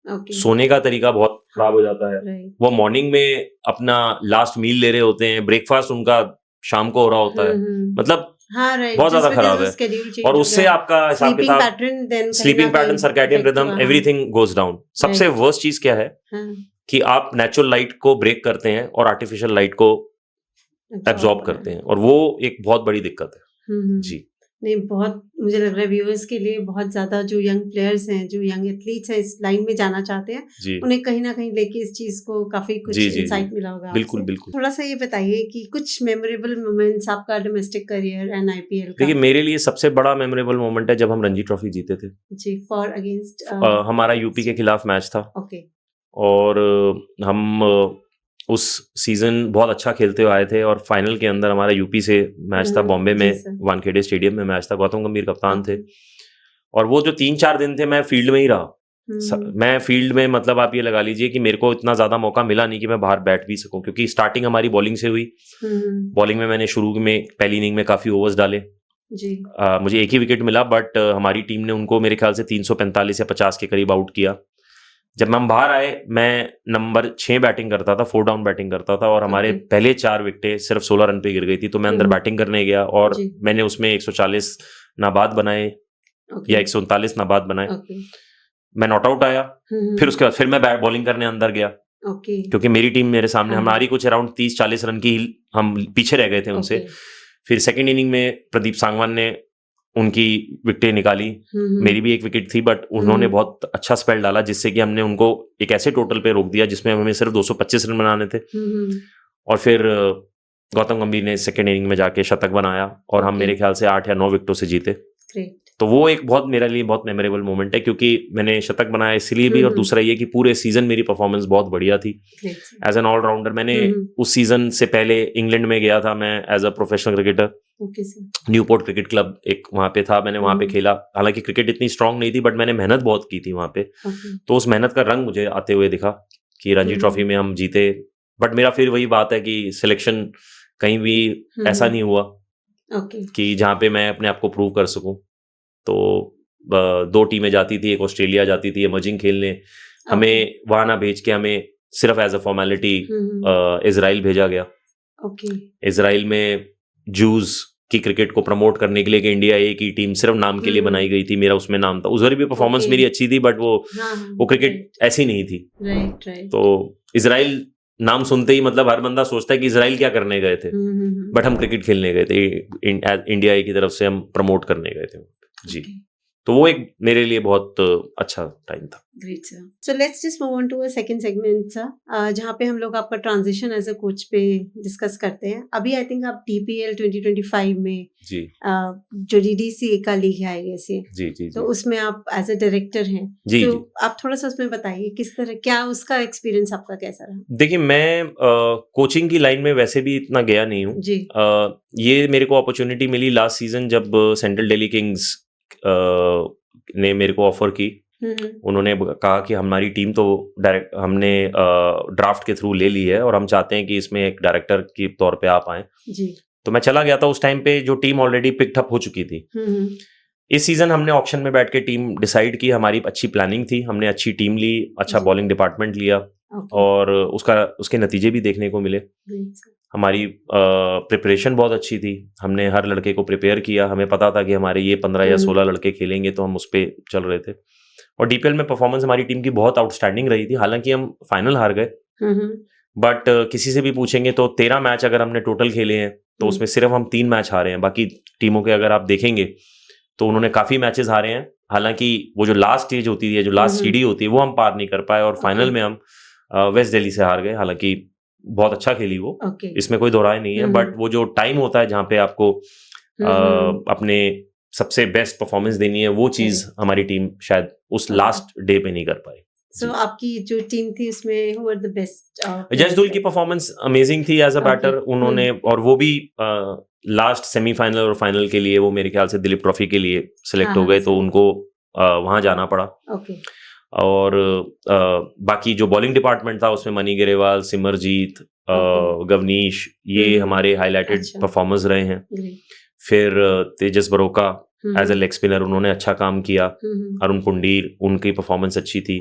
ओके सोने का तरीका बहुत खराब हो जाता है। राइट वो मॉर्निंग में अपना लास्ट मील ले रहे होते हैं, ब्रेकफास्ट उनका शाम को हो रहा होता है, मतलब हाँ राइट बहुत जस्ट ज्यादा बिकॉज खराब द है। स्केड्यूल चेंज और हो उससे गया आपका हिसाब स्लीपिंग किताब, pattern then sleeping pattern, circadian rhythm, हाँ एवरीथिंग गोज डाउन। सबसे राइट वर्स्ट चीज क्या है हाँ कि आप नेचुरल लाइट को ब्रेक करते हैं और आर्टिफिशियल लाइट को एब्जॉर्ब एब्जॉर्ब करते हैं, और वो एक बहुत बड़ी दिक्कत है। जी नहीं बहुत मुझे लग रहा है व्यूअर्स के लिए बहुत ज्यादा जो यंग प्लेयर्स हैं जो यंग एथलीट्स हैं इस लाइन में जाना चाहते हैं जी उन्हें कहीं ना कहीं लेके इस चीज को काफी कुछ जी जी जी इंसाइट मिला होगा बिल्कुल आपसे बिल्कुल। थोड़ा सा ये बताइए कि कुछ मेमोरेबल मोमेंट्स आपका डोमेस्टिक करियर एंड आईपीएल का देखिए मेरे लिए सबसे बड़ा मेमोरेबल मोमेंट है जब हम रणजी ट्रॉफी जीते थे। जी फॉर अगेंस्ट हमारा यूपी के खिलाफ मैच था, ओके और हम उस सीजन बहुत अच्छा खेलते हुए आए थे, और फाइनल के अंदर हमारा यूपी से मैच था, बॉम्बे जी में सर वानखेड़े स्टेडियम में मैच था, गौतम गंभीर कप्तान थे। ओके और वो जो 3-4 दिन थे मैं फील्ड में ही रहा। मैं फील्ड में, मतलब आप ये लगा लीजिए कि मेरे को इतना ज्यादा मौका मिला नहीं कि मैं बाहर बैठ भी सकूं, क्योंकि स्टार्टिंग हमारी बॉलिंग से हुई। बॉलिंग में मैंने शुरू में पहली इनिंग में काफी ओवर्स डाले, जी मुझे एक ही विकेट मिला, बट हमारी टीम ने उनको मेरे ख्याल से 345 या 50 के करीब आउट किया। जब हम बाहर आए, मैं नंबर 6 बैटिंग करता था, 4 डाउन बैटिंग करता था, और हमारे ओके पहले 4 विकेटें सिर्फ 16 रन पे गिर गई थी। तो मैं अंदर बैटिंग करने गया और जी मैंने उसमें 140 नाबाद बनाए या ओके 139 नाबाद बनाए। ओके मैं नॉट आउट आया। फिर उसके बाद फिर मैं बॉलिंग करने अंदर गया, ओके क्योंकि मेरी टीम मेरे सामने, हाँ। हमारी कुछ अराउंड 30-40 रन की हम पीछे रह गए थे उनसे। ओके फिर सेकंड इनिंग में प्रदीप सांगवान ने उनकी विकेटें निकाली, मेरी भी एक विकेट थी, बट उन्होंने बहुत अच्छा स्पेल डाला, जिससे कि हमने उनको एक ऐसे टोटल पे रोक दिया जिसमें हमें सिर्फ 225 रन बनाने थे। और फिर गौतम गंभीर ने सेकंड इनिंग में जाके शतक बनाया, और हम ओके मेरे ख्याल से 8 या 9 विकेटों से जीते। ग्रेट तो वो एक बहुत, मेरे लिए बहुत मेमोरेबल मोमेंट है, क्योंकि मैंने शतक बनाया इसलिए भी, और दूसरा ये कि पूरे सीजन मेरी परफॉर्मेंस बहुत बढ़िया थी ग्रेट एज एन ऑलराउंडर। मैंने उस सीजन से पहले इंग्लैंड में गया था, मैं as a professional cricketer. Okay sir Newport cricket club एक वहाँ पे था, मैंने वहाँ पे खेला। हालांकि क्रिकेट इतनी स्ट्रांग नहीं थी, बट मैंने मेहनत बहुत की थी वहाँ पे। ओके तो उस मेहनत का रंग मुझे आते हुए दिखा कि रणजी ट्रॉफी में हम जीते। बट मेरा फिर वही बात है कि सिलेक्शन कहीं भी ऐसा नहीं हुआ ओके कि जहाँ पे मैं अपने आप को प्रूव कर सकूं। तो 2 टीमें जाती थी, एक ऑस्ट्रेलिया जाती थी इमर्जिंग खेलने, हमें वहां ना भेज के हमें सिर्फ एज अ फॉर्मेलिटी इजराइल भेजा गया। ओके इजराइल में जूज की क्रिकेट को प्रमोट करने के लिए कि इंडिया ए की टीम सिर्फ नाम के लिए बनाई गई थी, मेरा उसमें नाम था। उधर भी परफॉर्मेंस ओके मेरी अच्छी थी, बट वो क्रिकेट ऐसी नहीं थी। राइट राइट तो इजराइल नाम सुनते ही मतलब हर बंदा सोचता है कि इजराइल क्या करने गए थे, बट हम क्रिकेट खेलने गए थे, इंडिया ए की तरफ से हम प्रमोट करने गए थे जी। तो वो एक मेरे लिए बहुत अच्छा टाइम था। Great sir. So let's just move on to a second segment sir, जहाँ पे हम लोग आपका ट्रांजिशन एज अ कोच पे डिस्कस करते हैं। अभी आई थिंक आप DPL 2025 में जी जो DDCA का लीग है ISA, जी जी तो उसमें आप एज अ डायरेक्टर हैं। जी तो जी। आप थोड़ा सा उसमें बताइए किस तरह, क्या उसका एक्सपीरियंस आपका कैसा रहा? देखिए मैं कोचिंग की लाइन में वैसे भी इतना गया नहीं हूँ जी ये मेरे को अपॉर्चुनिटी मिली लास्ट सीजन जब सेंट्रल दिल्ली किंग्स ने मेरे को ऑफर की। उन्होंने कहा कि हमारी टीम तो डायरेक्ट हमने ड्राफ्ट के थ्रू ले ली है और हम चाहते हैं कि इसमें एक डायरेक्टर के तौर पे आप आए। जी तो मैं चला गया था उस टाइम पे, जो टीम ऑलरेडी पिक्ड अप हो चुकी थी। इस सीजन हमने ऑक्शन में बैठ के टीम डिसाइड की, हमारी अच्छी प्लानिंग थी, हमने अच्छी टीम ली, अच्छा बॉलिंग डिपार्टमेंट लिया और उसके नतीजे भी देखने को मिले। हमारी प्रिपरेशन बहुत अच्छी थी, हमने हर लड़के को प्रिपेयर किया, हमें पता था कि हमारे ये 15 या 16 लड़के खेलेंगे, तो हम उस पर चल रहे थे। और DPL में परफॉर्मेंस हमारी टीम की बहुत आउटस्टैंडिंग रही थी। हालांकि हम फाइनल हार गए, बट किसी से भी पूछेंगे तो 13 मैच अगर हमने टोटल खेले हैं तो उसमें सिर्फ हम 3 मैच हारे हैं। बाकी टीमों के अगर आप देखेंगे तो उन्होंने काफी मैचेस हारे हैं। हालांकि वो जो लास्ट स्टेज होती है, जो लास्ट सीढ़ी होती है, वो हम पार नहीं कर पाए और फाइनल में हम वेस्ट दिल्ली से हार गए। हालांकि बहुत अच्छा खेली वो, इसमें कोई दोहराए नहीं है, बट वो जो टाइम होता है जहाँ पे आपको अपने सबसे बेस्ट परफॉर्मेंस देनी है, वो चीज हमारी टीम शायद उस लास्ट डे पे नहीं कर पाई। So, आपकी जो टीम थी उसमें who were the best? जसदुल की परफॉर्मेंस अमेजिंग थी एज अ बैटर। उन्होंने और वो भी लास्ट सेमीफाइनल और फाइनल के लिए वो मेरे ख्याल से दिलीप ट्रॉफी के लिए सिलेक्ट हो गए, तो उनको वहां जाना पड़ा। और बाकी जो बॉलिंग डिपार्टमेंट था उसमें मनी गिरेवाल, सिमरजीत, गवनीश, ये हमारे हाईलाइटेड परफॉर्मर्स रहे हैं। फिर Tejas Baroka as a leg spinner, उन्होंने अच्छा काम किया। अरुण पुंडीर, उनकी परफॉर्मेंस अच्छी थी।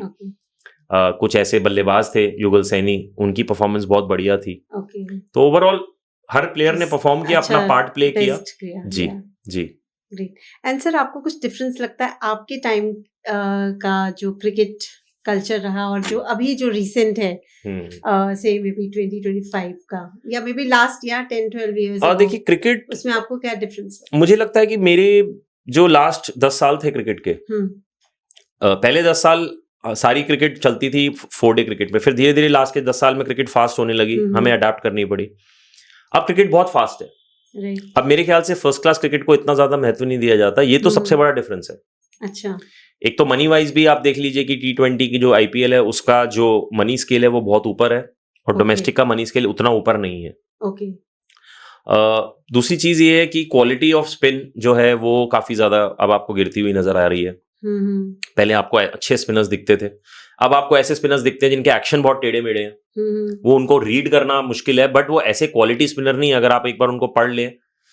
कुछ ऐसे बल्लेबाज थे युगल सैनी, उनकी परफॉर्मेंस बहुत बढ़िया थी। ओके, तो ओवरऑल हर प्लेयर ने परफॉर्म किया, अपना अच्छा, पार्ट प्ले किया। बेस्ट किया, जी या जी। ग्रेट। एंड सर, आपको कुछ डिफरेंस लगता है आपके टाइम का जो क्रिकेट कल्चर रहा और जो अभी जो रिसेंट है, से मे बी 2025 का, या मे बी लास्ट या 10-12 इयर्स देखिए क्रिकेट, उसमें आपको क्या डिफरेंस है? मुझे लगता है कि मेरे जो लास्ट 10 साल थे क्रिकेट के, पहले 10 साल सारी क्रिकेट चलती थी 4 डे क्रिकेट पे, फिर धीरे धीरे लास्ट के 10 साल में क्रिकेट फास्ट होने लगी, हमें अडाप्ट करनी पड़ी। अब क्रिकेट बहुत फास्ट है। अब मेरे ख्याल से फर्स्ट क्लास क्रिकेट को इतना ज्यादा महत्व नहीं दिया जाता, ये तो सबसे बड़ा डिफरेंस है। अच्छा, एक तो मनी वाइज भी आप देख लीजिए कि T20 की जो IPL है उसका जो मनी स्केल है वो बहुत ऊपर है, और डोमेस्टिक का मनी स्केल उतना ऊपर नहीं है। ओके, दूसरी चीज ये है कि क्वालिटी ऑफ स्पिन जो है वो काफी ज्यादा अब आपको गिरती हुई नजर आ रही है। पहले आपको अच्छे स्पिनर्स दिखते थे, अब आपको ऐसे स्पिनर्स दिखते हैं जिनके एक्शन बहुत टेढ़े मेढ़े हैं, वो उनको रीड करना मुश्किल है, बट वो ऐसे क्वालिटी स्पिनर नहीं, अगर आप एक बार उनको पढ़ लें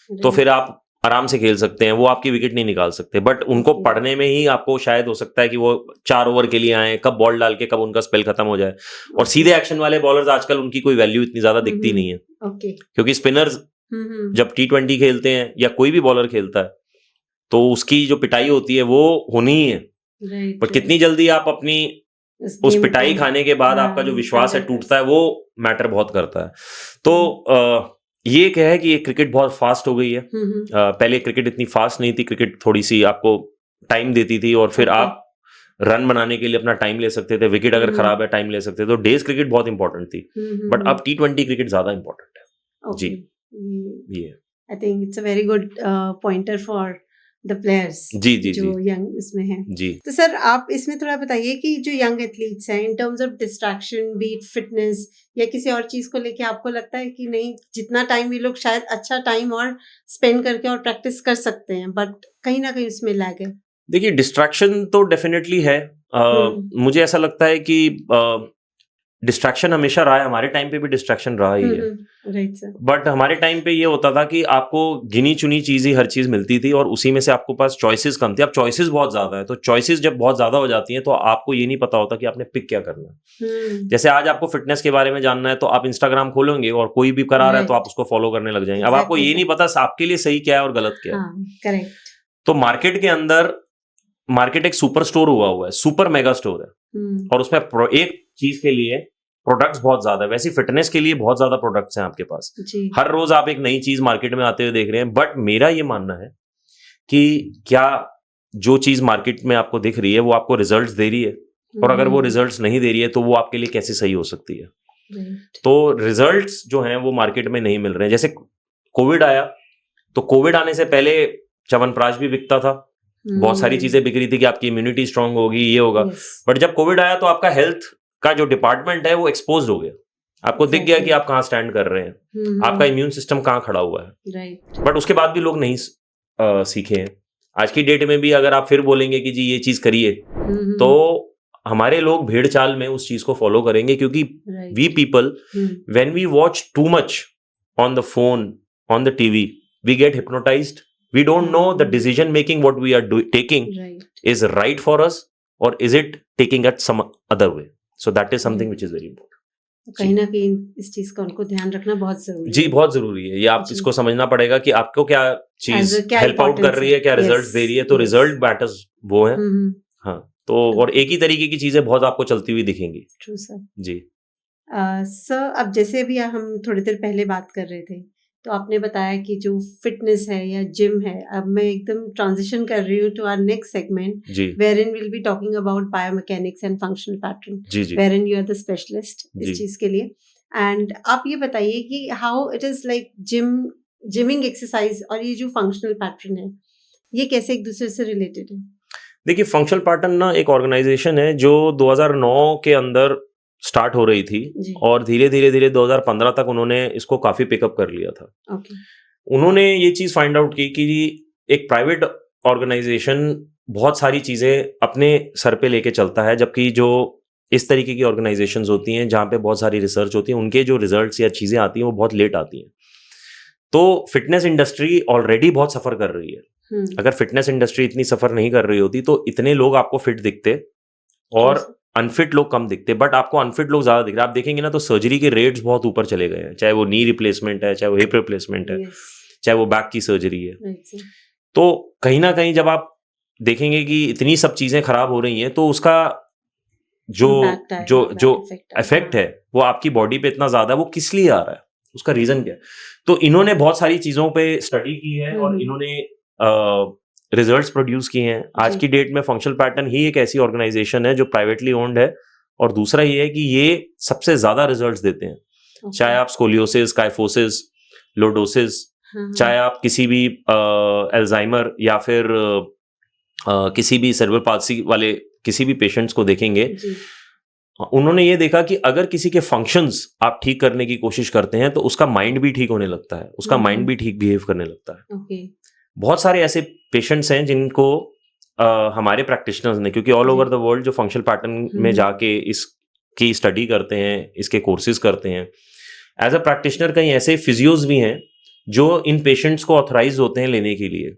तो फिर आप आराम से खेल सकते हैं, वो आपकी विकेट नहीं निकाल सकते। बट उनको पढ़ने में ही आपको शायद हो सकता है कि वो 4 ओवर के लिए आए, कब बॉल डाल के कब उनका स्पेल खत्म हो जाए। और सीधे एक्शन वाले बॉलर्स आजकल उनकी कोई वैल्यू इतनी ज्यादा दिखती नहीं है, क्योंकि स्पिनर्स जब T20 खेलते हैं या कोई भी बॉलर खेलता है तो उसकी जो पिटाई होती है वो होनी ही है, पर कितनी जल्दी आप अपनी उस पिटाई खाने के बाद आपका जो विश्वास है टूटता है, वो मैटर बहुत करता है। तो ये क्या है कि क्रिकेट बहुत फास्ट हो गई है। पहले क्रिकेट इतनी फास्ट नहीं थी, क्रिकेट थोड़ी सी आपको टाइम देती थी, और फिर आप रन बनाने के लिए अपना टाइम ले सकते थे, विकेट अगर खराब है टाइम ले सकते थे, तो डेज क्रिकेट बहुत इंपॉर्टेंट थी। बट अब T20 क्रिकेट ज्यादा इंपॉर्टेंट है। जी, ये I think it's a very good pointer for the players जी जी जो यंग इसमें है। जी। तो सर, आप इसमें थोड़ा बताइए कि जो यंग एथलीट्स हैं, in terms of distraction, beat fitness या किसी और चीज को लेके आपको लगता है कि नहीं, जितना टाइम ये लोग शायद अच्छा टाइम और स्पेंड करके और प्रैक्टिस कर सकते हैं, बट कहीं ना कहीं उसमें लैग है? देखिए डिस्ट्रैक्शन तो डेफिनेटली है। मुझे ऐसा लगता है कि डिस्ट्रैक्शन हमेशा रहा है, हमारे टाइम पे भी डिस्ट्रैक्शन रहा ही है। Right sir. बट हमारे टाइम पे ये होता था कि आपको गिनी चुनी चीज ही हर चीज मिलती थी, और उसी में से आपको पास चॉइसेस कम थी। अब चॉइसेस बहुत ज्यादा है, तो चॉइसेस जब बहुत ज्यादा हो जाती हैं तो आपको ये नहीं पता होता कि आपने पिक क्या करना है। जैसे आज आपको फिटनेस के बारे में जानना है तो आप इंस्टाग्राम खोलेंगे और कोई भी करा रहा है तो आप उसको फॉलो करने लग जाएंगे। अब आपको ये नहीं पता आपके लिए सही क्या है और गलत क्या है। करेक्ट। तो मार्केट के अंदर, मार्केट एक सुपर स्टोर हुआ है, सुपर मेगा स्टोर है, और उसमें एक चीज के लिए प्रोडक्ट्स बहुत ज्यादा है। वैसे फिटनेस के लिए बहुत ज्यादा प्रोडक्ट्स हैं आपके पास, हर रोज आप एक नई चीज मार्केट में आते हुए देख रहे हैं। बट मेरा ये मानना है कि क्या जो चीज मार्केट में आपको दिख रही है वो आपको रिजल्ट्स दे रही है, और अगर वो रिजल्ट्स नहीं दे रही है तो वो आपके लिए कैसे सही हो सकती है। तो रिजल्ट्स जो हैं वो मार्केट में नहीं मिल रहे हैं। जैसे कोविड आया, तो कोविड आने से पहले च्यवनप्राश भी बिकता था, बहुत सारी चीजें बिक रही थी कि आपकी इम्यूनिटी स्ट्रांग होगी, ये होगा। बट जब कोविड आया तो आपका हेल्थ का जो डिपार्टमेंट है वो एक्सपोज हो गया, आपको दिख गया कि आप कहाँ स्टैंड कर रहे हैं, आपका इम्यून सिस्टम कहाँ खड़ा हुआ है। बट उसके बाद भी लोग नहीं सीखे हैं। आज की डेट में भी अगर आप फिर बोलेंगे कि जी ये चीज करिए, तो हमारे लोग भेड़ चाल में उस चीज को फॉलो करेंगे, क्योंकि we people when we watch too much on the phone, on the TV, we get hypnotised. We don't know the decision making what we are taking is right for us, or is it taking it some other way. So that is something which is very important. कहीं ना कहीं इस चीज का उनको ध्यान रखना बहुत जरूरी है। जी, बहुत जरूरी है। ये आप इसको समझना पड़ेगा कि आपको क्या चीज हेल्प आउट कर रही है, क्या रिजल्ट्स दे रही है। तो रिजल्ट मैटर्स वो है। हाँ, तो और एक ही तरीके की चीजें बहुत आपको चलती हुई दिखेंगी। True sir. जी सर, अब जैसे भी हम थोड़ी देर पहले बात कर रहे थे, तो आपने बताया कि जो फिटनेस है या जिम है, अब मैं एकदम ट्रांजिशन कर रही हूँ to our next segment, wherein will be talking about biomechanics and functional pattern, wherein you are the specialist इस चीज के लिए। एंड आप ये बताइए कि how it is like gymming exercise और ये जो फंक्शनल पैटर्न है, ये कैसे एक दूसरे से रिलेटेड है? देखिए, फंक्शनल पैटर्न ना एक ऑर्गेनाइजेशन है जो 2009 के अंदर स्टार्ट हो रही थी, और धीरे धीरे 2015 तक उन्होंने इसको काफी पिकअप कर लिया था। उन्होंने ये चीज फाइंड आउट की कि एक प्राइवेट ऑर्गेनाइजेशन बहुत सारी चीजें अपने सर पे लेके चलता है, जबकि जो इस तरीके की ऑर्गेनाइजेशंस होती हैं जहां पे बहुत सारी रिसर्च होती है, उनके जो रिजल्ट्स या चीजें आती हैं वो बहुत लेट आती हैं। तो फिटनेस इंडस्ट्री ऑलरेडी बहुत सफर कर रही है। अगर फिटनेस इंडस्ट्री इतनी सफर नहीं कर रही होती तो इतने लोग आपको फिट दिखते, और अनफिट लोग कम दिखते हैं, बट आपको अनफिट लोग ज्यादा दिख रहे हैं। आप देखेंगे ना तो सर्जरी के रेट्स बहुत ऊपर चले गए हैं, चाहे वो नी रिप्लेसमेंट है, चाहे वो हिप रिप्लेसमेंट है, चाहे वो बैक की सर्जरी है। तो कहीं ना कहीं जब आप देखेंगे कि इतनी सब चीजें खराब हो रही हैं, तो उसका जो इफेक्ट है वो आपकी बॉडी पे इतना ज्यादा है, वो किस लिए आ रहा है, उसका रीजन क्या है। तो इन्होंने बहुत सारी चीजों पे स्टडी की है और इन्होंने रिजल्ट्स प्रोड्यूस किए हैं। आज की डेट में फंक्शनल पैटर्न ही एक ऐसी ऑर्गेनाइजेशन है जो प्राइवेटली ओन्ड है, और दूसरा ये है कि ये सबसे ज्यादा रिजल्ट्स देते हैं। चाहे आप स्कोलियोसिस, काइफोसिस, लोडोसिस, चाहे आप किसी भी अल्जाइमर या फिर किसी भी सेरेब्रल पाल्सी वाले किसी भी पेशेंट्स को देखेंगे, उन्होंने ये देखा कि अगर किसी के फंक्शंस आप ठीक करने की कोशिश करते हैं तो उसका माइंड भी ठीक होने लगता है, उसका माइंड भी ठीक बिहेव करने लगता है। बहुत सारे ऐसे पेशेंट्स हैं जिनको हमारे प्रैक्टिशनर्स ने, क्योंकि ऑल ओवर द वर्ल्ड जो फंक्शनल पैटर्न में जाके इसकी स्टडी करते हैं, इसके कोर्सेज करते हैं, एज अ प्रैक्टिशनर कई ऐसे फिजियोज भी हैं जो इन पेशेंट्स को ऑथराइज होते हैं लेने के लिए,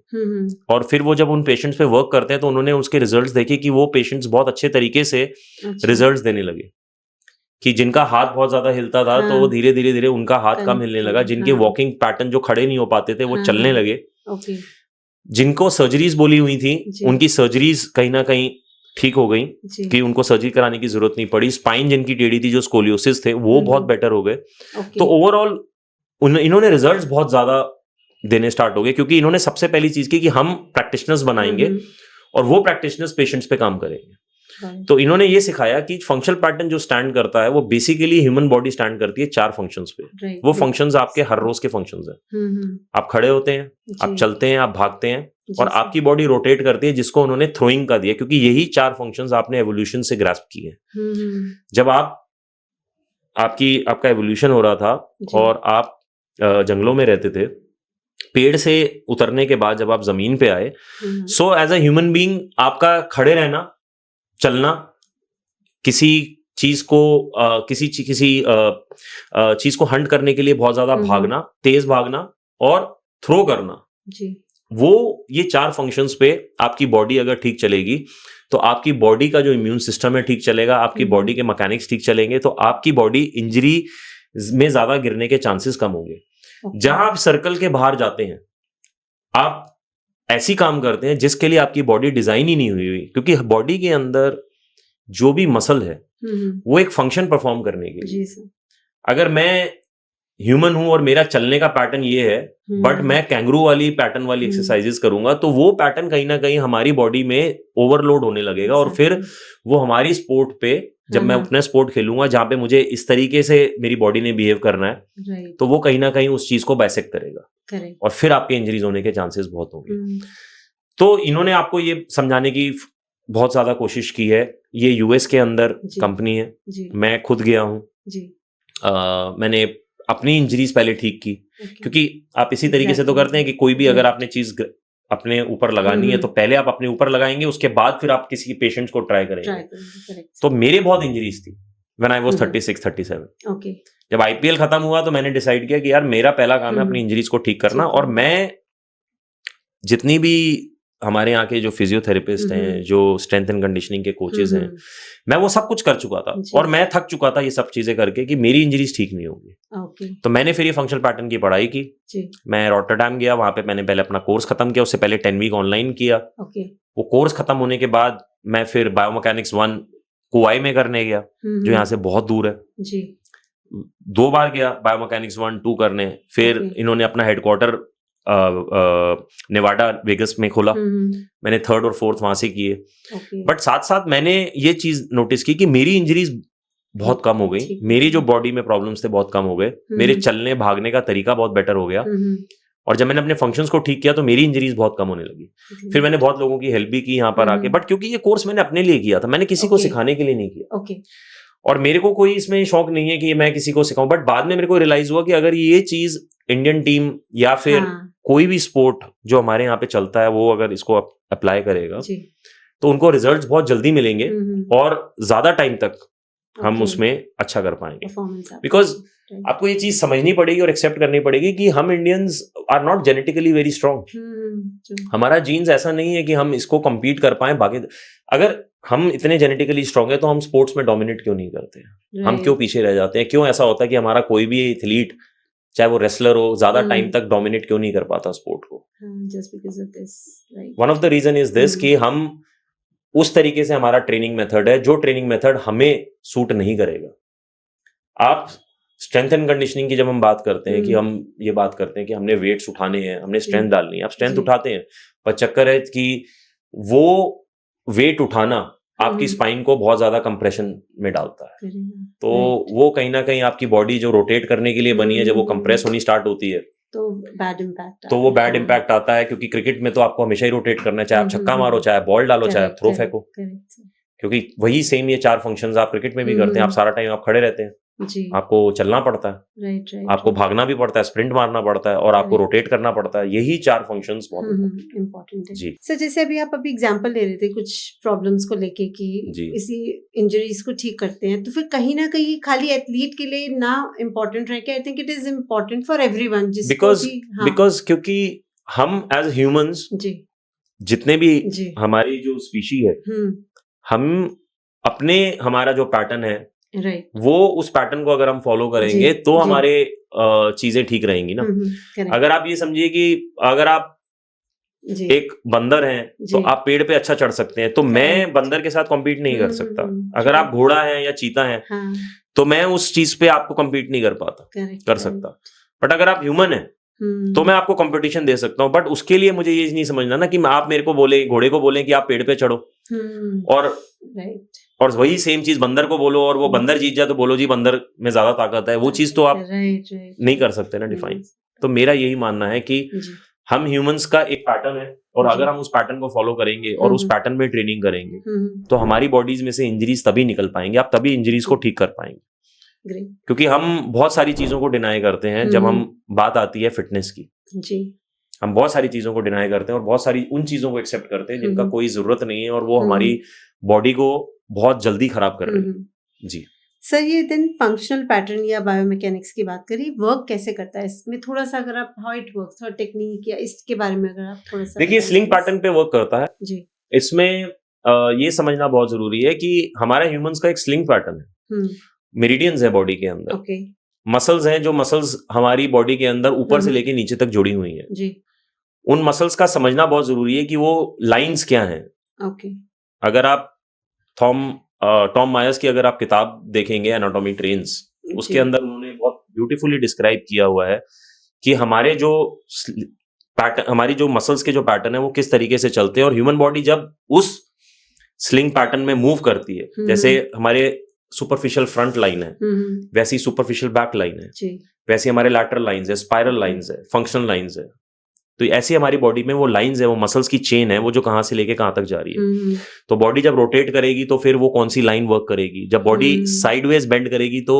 और फिर वो जब उन पेशेंट्स पे वर्क करते हैं तो उन्होंने उसके रिजल्ट्स देखे कि वो पेशेंट्स बहुत अच्छे तरीके से रिजल्ट्स देने लगे, कि जिनका हाथ बहुत ज्यादा हिलता था तो वो धीरे धीरे उनका हाथ कम हिलने लगा, जिनके वॉकिंग पैटर्न जो खड़े नहीं हो पाते थे वो चलने लगे, जिनको सर्जरीज बोली हुई थी उनकी सर्जरीज कहीं ना कहीं ठीक हो गई कि उनको सर्जरी कराने की जरूरत नहीं पड़ी, स्पाइन जिनकी टेढ़ी थी, जो स्कोलियोसिस थे, वो बहुत बेटर हो गए। तो ओवरऑल इन्होंने रिजल्ट्स बहुत ज्यादा देने स्टार्ट हो गए, क्योंकि इन्होंने सबसे पहली चीज की कि हम प्रैक्टिशनर्स बनाएंगे और वो प्रैक्टिशनर्स पेशेंट्स पे काम करेंगे। तो इन्होंने ये सिखाया कि फंक्शनल पैटर्न जो स्टैंड करता है वो बेसिकली ह्यूमन बॉडी स्टैंड करती है 4 फंक्शंस पे। वो फंक्शंस आपके हर रोज के फंक्शंस हैं। आप खड़े होते हैं, आप चलते हैं, आप भागते हैं, और आपकी बॉडी रोटेट करती है, जिसको उन्होंने थ्रोइंग का दिया, क्योंकि यही 4 फंक्शंस आपने एवोल्यूशन से ग्रास्प किए हैं। जब आपका एवोल्यूशन हो रहा था और आप जंगलों में रहते थे, पेड़ से उतरने के बाद जब आप जमीन पे आए, so as a human being आपका खड़े रहना, चलना, किसी चीज को हंट करने के लिए बहुत ज्यादा भागना, तेज भागना और थ्रो करना, वो ये 4 फंक्शंस पे आपकी बॉडी अगर ठीक चलेगी तो आपकी बॉडी का जो इम्यून सिस्टम है ठीक चलेगा, आपकी बॉडी के मैकेनिक्स ठीक चलेंगे, तो आपकी बॉडी इंजरी में ज्यादा गिरने के चांसेस कम होंगे। जहां आप सर्कल के बाहर जाते हैं, आप ऐसी काम करते हैं जिसके लिए आपकी बॉडी डिजाइन ही नहीं हुई, क्योंकि बॉडी के अंदर जो भी मसल है वो एक फंक्शन परफॉर्म करने के लिए। अगर मैं ह्यूमन हूं और मेरा चलने का पैटर्न ये है, बट मैं कैंगरू वाली पैटर्न वाली एक्सरसाइजेस करूंगा, तो वो पैटर्न कहीं ना कहीं हमारी बॉडी में ओवरलोड होने लगेगा, और फिर वो हमारी स्पोर्ट पे, जब मैं अपना स्पोर्ट खेलूंगा जहां पे मुझे इस तरीके से मेरी बॉडी ने बिहेव करना है, तो वो कहीं ना कहीं उस चीज को बाइसेक्ट करेगा, और फिर आपके इंजरीज होने के चांसेस बहुत होंगे। तो इन्होंने आपको ये समझाने की बहुत ज्यादा कोशिश की है। ये यूएस के अंदर कंपनी है, मैं खुद गया हूँ, मैंने अपनी इंजरीज पहले ठीक की, क्योंकि आप इसी तरीके से तो करते हैं कि कोई भी अगर आपने चीज अपने ऊपर लगानी है तो पहले आप अपने ऊपर लगाएंगे, उसके बाद फिर आप किसी पेशेंट्स को ट्राई करेंगे। तो मेरे बहुत इंजरीज थी व्हेन आई वाज 36-37। जब आईपीएल खत्म हुआ तो मैंने डिसाइड किया कि यार मेरा पहला काम है अपनी इंजरीज को ठीक करना, और मैं जितनी भी हमारे यहाँ के जो फिजियोथेरेपिस्ट हैं, जो स्ट्रेंथ एंड कंडीशनिंग के कोचेज हैं, मैं वो सब कुछ कर चुका था और मैं थक चुका था ये सब चीजें करके कि मेरी इंजरीज ठीक नहीं होगी। तो मैंने फिर ये फंक्शनल पैटर्न की पढ़ाई की। मैं रॉटरडैम गया, वहां पे मैंने पहले अपना कोर्स खत्म किया, उससे पहले 10 वीक ऑनलाइन किया। वो कोर्स खत्म होने के बाद मैं फिर बायोमैकेनिक्स 1 कुआई में करने गया, जो यहाँ से बहुत दूर है। 2 बार गया बायोमैकेनिक्स 1-2 करने। फिर इन्होंने अपना हेडक्वार्टर नेवाडा वेगस में खोला, मैंने 3rd और 4th वहां से किए। बट साथ साथ मैंने ये चीज नोटिस की कि मेरी इंजरीज बहुत कम हो गई, मेरी जो बॉडी में प्रॉब्लम्स थे बहुत कम हो गए, मेरे चलने भागने का तरीका बहुत बेटर हो गया, और जब मैंने अपने फंक्शंस को ठीक किया तो मेरी इंजरीज बहुत कम होने लगी। फिर मैंने बहुत लोगों की हेल्प भी की यहाँ पर आके, बट क्योंकि ये कोर्स मैंने अपने लिए किया था, मैंने किसी को सिखाने के लिए नहीं किया, और मेरे को कोई इसमें शौक नहीं है कि मैं किसी को सिखाऊं। बट बाद में मेरे को रियलाइज हुआ कि अगर ये चीज इंडियन टीम या फिर कोई भी स्पोर्ट जो हमारे यहाँ पे चलता है वो अगर इसको अप्लाई करेगा तो उनको रिजल्ट्स बहुत जल्दी मिलेंगे और ज्यादा टाइम तक हम Okay. उसमें अच्छा कर पाएंगे। परफॉर्मेंस बिकॉज आपको ये चीज समझनी पड़ेगी और एक्सेप्ट करनी पड़ेगी कि हम Indians are not genetically very strong. हमारा जीन्स ऐसा नहीं है कि हम इसको compete कर पाए बाकी। अगर हम इतने जेनेटिकली स्ट्रांग है तो हम स्पोर्ट्स में डोमिनेट क्यों नहीं करते हैं? हम क्यों पीछे रह जाते हैं? क्यों ऐसा होता है कि हमारा कोई भी एथलीट, चाहे वो रेसलर हो, ज्यादा टाइम तक डोमिनेट क्यों नहीं कर पाता स्पोर्ट को? Just because of this, right? One of the reason is this कि हम उस तरीके से हमारा ट्रेनिंग मेथड है जो ट्रेनिंग मेथड हमें सूट नहीं करेगा। आप स्ट्रेंथ एंड कंडीशनिंग की जब हम बात करते हैं कि हम ये बात करते हैं कि हमने वेट्स उठाने हैं, हमने स्ट्रेंथ डालनी है, आप स्ट्रेंथ उठाते हैं, पर चक्कर है कि वो वेट उठाना आपकी स्पाइन को बहुत ज्यादा कंप्रेशन में डालता है। तो वो कहीं ना कहीं आपकी बॉडी जो रोटेट करने के लिए बनी है, जब वो कंप्रेस होनी स्टार्ट होती है तो वो बैड इम्पैक्ट आता है। क्योंकि क्रिकेट में तो आपको हमेशा ही रोटेट करना है, चाहे आप छक्का मारो, चाहे बॉल डालो, चाहे आप थ्रो फेंको, क्योंकि वही सेम ये 4 फंक्शंस आप क्रिकेट में भी करते हैं। आप सारा टाइम आप खड़े रहते हैं, आपको चलना पड़ता है, आपको भागना भी पड़ता है, स्प्रिंट मारना पड़ता है, और आपको रोटेट करना पड़ता है। यही 4 फंक्शंस बहुत इम्पोर्टेंट है। जी सर, जैसे अभी आप एग्जांपल दे रहे थे कुछ प्रॉब्लम्स को लेके कि इसी इंजरीज को ठीक करते हैं, तो फिर कहीं ना कहीं खाली एथलीट के लिए ना इम्पोर्टेंट रह के, I think it is important for everyone. Because क्योंकि हम एज ह्यूमंस जितने भी हमारी जो स्पीशी है, हम अपने हमारा जो पैटर्न है, Right. वो उस पैटर्न को अगर हम फॉलो करेंगे तो हमारे चीजें ठीक रहेंगी ना। अगर आप ये समझिए कि अगर आप एक बंदर हैं तो आप पेड़ पे अच्छा चढ़ सकते हैं, तो मैं बंदर के साथ कॉम्पीट नहीं कर सकता। अगर आप घोड़ा हैं या चीता हैं, तो मैं उस चीज पे आपको कॉम्पीट नहीं कर सकता। बट अगर आप ह्यूमन हैं तो मैं आपको कंपटीशन दे सकता हूँ। बट उसके लिए मुझे ये नहीं समझना ना कि आप मेरे को बोले, घोड़े को बोले कि आप पेड़ पे चढ़ो, और वही सेम चीज बंदर को बोलो और वो बंदर जीत जाए तो बोलो जी बंदर में ज्यादा ताकत है। वो चीज तो आप नहीं कर सकते ना डिफाइन। तो मेरा यही मानना है कि हम ह्यूमंस का एक पैटर्न है, और अगर हम उस पैटर्न को फॉलो करेंगे और उस पैटर्न में ट्रेनिंग करेंगे तो हमारी बॉडीज में से इंजरीज तभी निकल पाएंगे, आप तभी इंजरीज को ठीक कर पाएंगे। क्योंकि हम बहुत सारी चीजों को डिनाई करते हैं जब हम बात आती है फिटनेस की। हम बहुत सारी चीजों को डिनाई करते हैं और बहुत सारी उन चीजों को एक्सेप्ट करते हैं जिनका कोई जरूरत नहीं है, और वो हमारी बॉडी को बहुत जल्दी खराब कर रही है। जी सर, ये दिन फंक्शनल पैटर्न या बायोमैकेनिक्स की बात करी, वर्क कैसे करता है इसमें? थोड़ा सा अगर आप हाउ इट वर्क्स और टेक्निक या इसके बारे में अगर आप थोड़ा सा। देखिए, स्लिंग पैटर्न पे वर्क करता है जी। इसमें ये समझना बहुत जरूरी है कि हमारा ह्यूमंस का एक स्लिंग पैटर्न है। मेरिडियंस है बॉडी के अंदर, मसल्स हैं, जो मसल्स हमारी बॉडी के अंदर ऊपर से लेके नीचे तक जुड़ी हुई हैं जी। उन मसल्स का समझना बहुत जरूरी है कि वो लाइंस क्या हैं। अगर आप टॉम मायर्स की अगर आप किताब देखेंगे एनाटॉमी ट्रेन्स, उसके अंदर उन्होंने बहुत ब्यूटीफुली डिस्क्राइब किया हुआ है कि हमारे जो पैटर्न, हमारी जो मसल्स के जो पैटर्न है वो किस तरीके से चलते हैं। और ह्यूमन बॉडी जब उस स्लिंग पैटर्न में मूव करती है, जैसे हमारे सुपरफिशियल फ्रंट लाइन है, वैसी सुपरफिशियल बैक लाइन है, वैसी हमारे लैटरल लाइंस है, स्पाइरल लाइंस है, फंक्शनल लाइंस है। तो ऐसी हमारी बॉडी में वो लाइंस है, वो मसल्स की चेन है, वो जो कहां से लेके कहां तक जा रही है। तो बॉडी जब रोटेट करेगी तो फिर वो कौन सी लाइन वर्क करेगी, जब बॉडी साइडवेज बेंड करेगी तो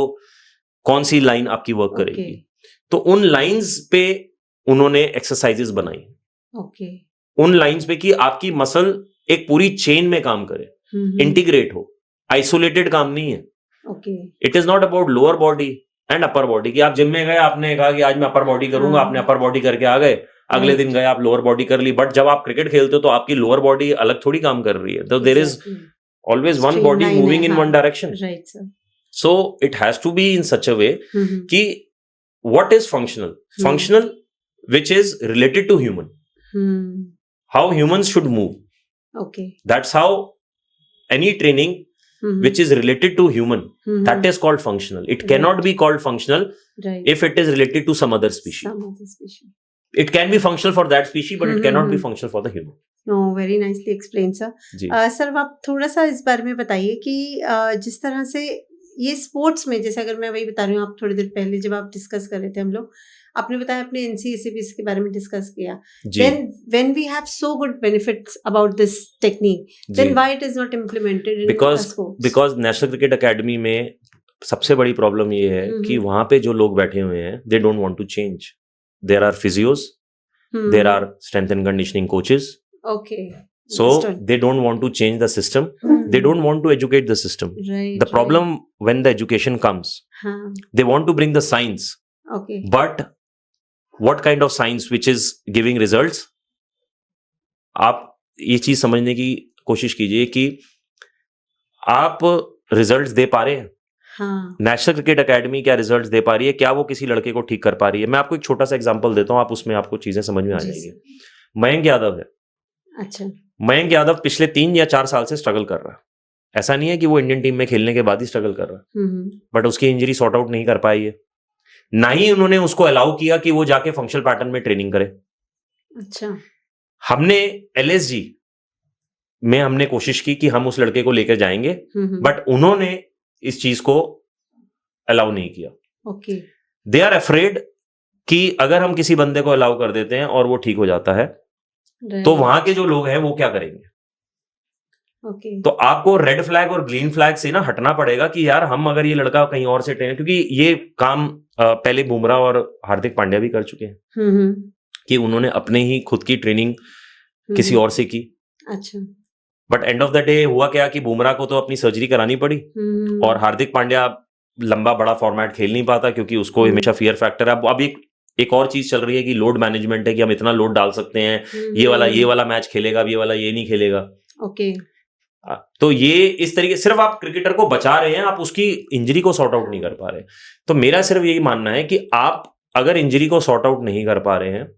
कौन सी लाइन आपकी वर्क करेगी। तो उन लाइंस पे उन्होंने एक्सरसाइजेस बनाई, उन लाइंस पे कि आपकी मसल एक पूरी चेन में काम करे, इंटीग्रेट हो, आइसोलेटेड काम नहीं है। It is not about lower body and upper body कि आप जिम में गए, आपने कहा कि आज मैं अपर बॉडी करूंगा, आपने अपर बॉडी करके आ गए, अगले दिन गए आप लोअर बॉडी कर ली। बट जब आप क्रिकेट खेलते हो तो आपकी लोअर बॉडी अलग थोड़ी काम कर रही है। तो there is always one body moving in one direction. So it has to be in such a way कि what is functional, functional which is related to human, how humans should move, that's how any training which is related to human, that is called functional. It cannot be called functional if it is related to some other species. It can be functional for that species, but it cannot be functional for the human. No, very nicely explained, sir. Sir, आप थोड़ा सा इस बारे में बताइए कि जिस तरह से ये स्पोर्ट्स में, जैसे अगर मैं वही बता रही हूँ, आप थोड़ी देर पहले जब आप डिस्कस कर रहे थे, हम लोग आपने बताया अपने NCACP के बारे में डिस्कस किया। When we have so good benefits about this technique, then why it is not implemented in sports? Because National Cricket Academy में सबसे बड़ी प्रॉब्लम ये है कि वहां पे जो लोग बैठे हुए हैं, they don't want to change. There are physios, there are strength and conditioning coaches, So Understood. they don't want to change the system. They don't want to educate the system. Right. The problem when the education comes, हाँ. they want to bring the science. Okay. But what kind of science which is giving results? आप ये चीज समझने की कोशिश कीजिए कि आप रिजल्ट्स दे पा रहे हैं. हाँ. नेशनल क्रिकेट एकेडमी क्या रिजल्ट्स दे पा रही है? क्या वो किसी लड़के को ठीक कर पा रही है? मैं आपको एक छोटा सा एग्जांपल देता हूं, आप उसमें आपको चीजें समझ में आ जी जाएंगी. सर. मयंक यादव है. अच्छा. मयंक यादव पिछले 3 या 4 साल से स्ट्रगल कर रहा है. ऐसा नहीं है कि वो इंडियन टीम में खेलने के बाद ही स्ट्रगल कर रहा है, बट उसकी इंजरी सॉर्ट आउट नहीं कर पाई है. ना ही उन्होंने उसको अलाउ किया कि वो जाके फंक्शनल पैटर्न में ट्रेनिंग करे. अच्छा. हमने LSG में हमने कोशिश की कि हम उस लड़के को लेकर जाएंगे, बट उन्होंने इस चीज को अलाउ नहीं किया. ओके. दे आर अफ्रेड कि अगर हम किसी बंदे को अलाउ कर देते हैं और वो ठीक हो जाता है, तो वहां के जो लोग हैं वो क्या करेंगे. ओके. तो आपको रेड फ्लैग और ग्रीन फ्लैग से ना हटना पड़ेगा कि यार हम अगर ये लड़का कहीं और से ट्रेन, क्योंकि ये काम पहले बुमराह और हार्दिक पांड्या भी कर चुके हैं कि उन्होंने अपने ही खुद की ट्रेनिंग किसी और से की. अच्छा. But end of the day हुआ क्या कि बुमराह को तो अपनी सर्जरी करानी पड़ी और हार्दिक पांड्या लंबा बड़ा फॉर्मेट खेल नहीं पाता क्योंकि उसको हमेशा फियर फैक्टर है. अब एक और चीज चल रही है कि लोड मैनेजमेंट है कि हम इतना लोड डाल सकते हैं, ये वाला मैच खेलेगा, ये वाला ये नहीं खेलेगा. ओके. तो ये इस तरीके सिर्फ आप क्रिकेटर को बचा रहे हैं, आप उसकी इंजरी को सॉर्ट आउट नहीं कर पा रहे. तो मेरा सिर्फ यही मानना है कि आप अगर इंजरी को सॉर्ट आउट नहीं कर पा रहे हैं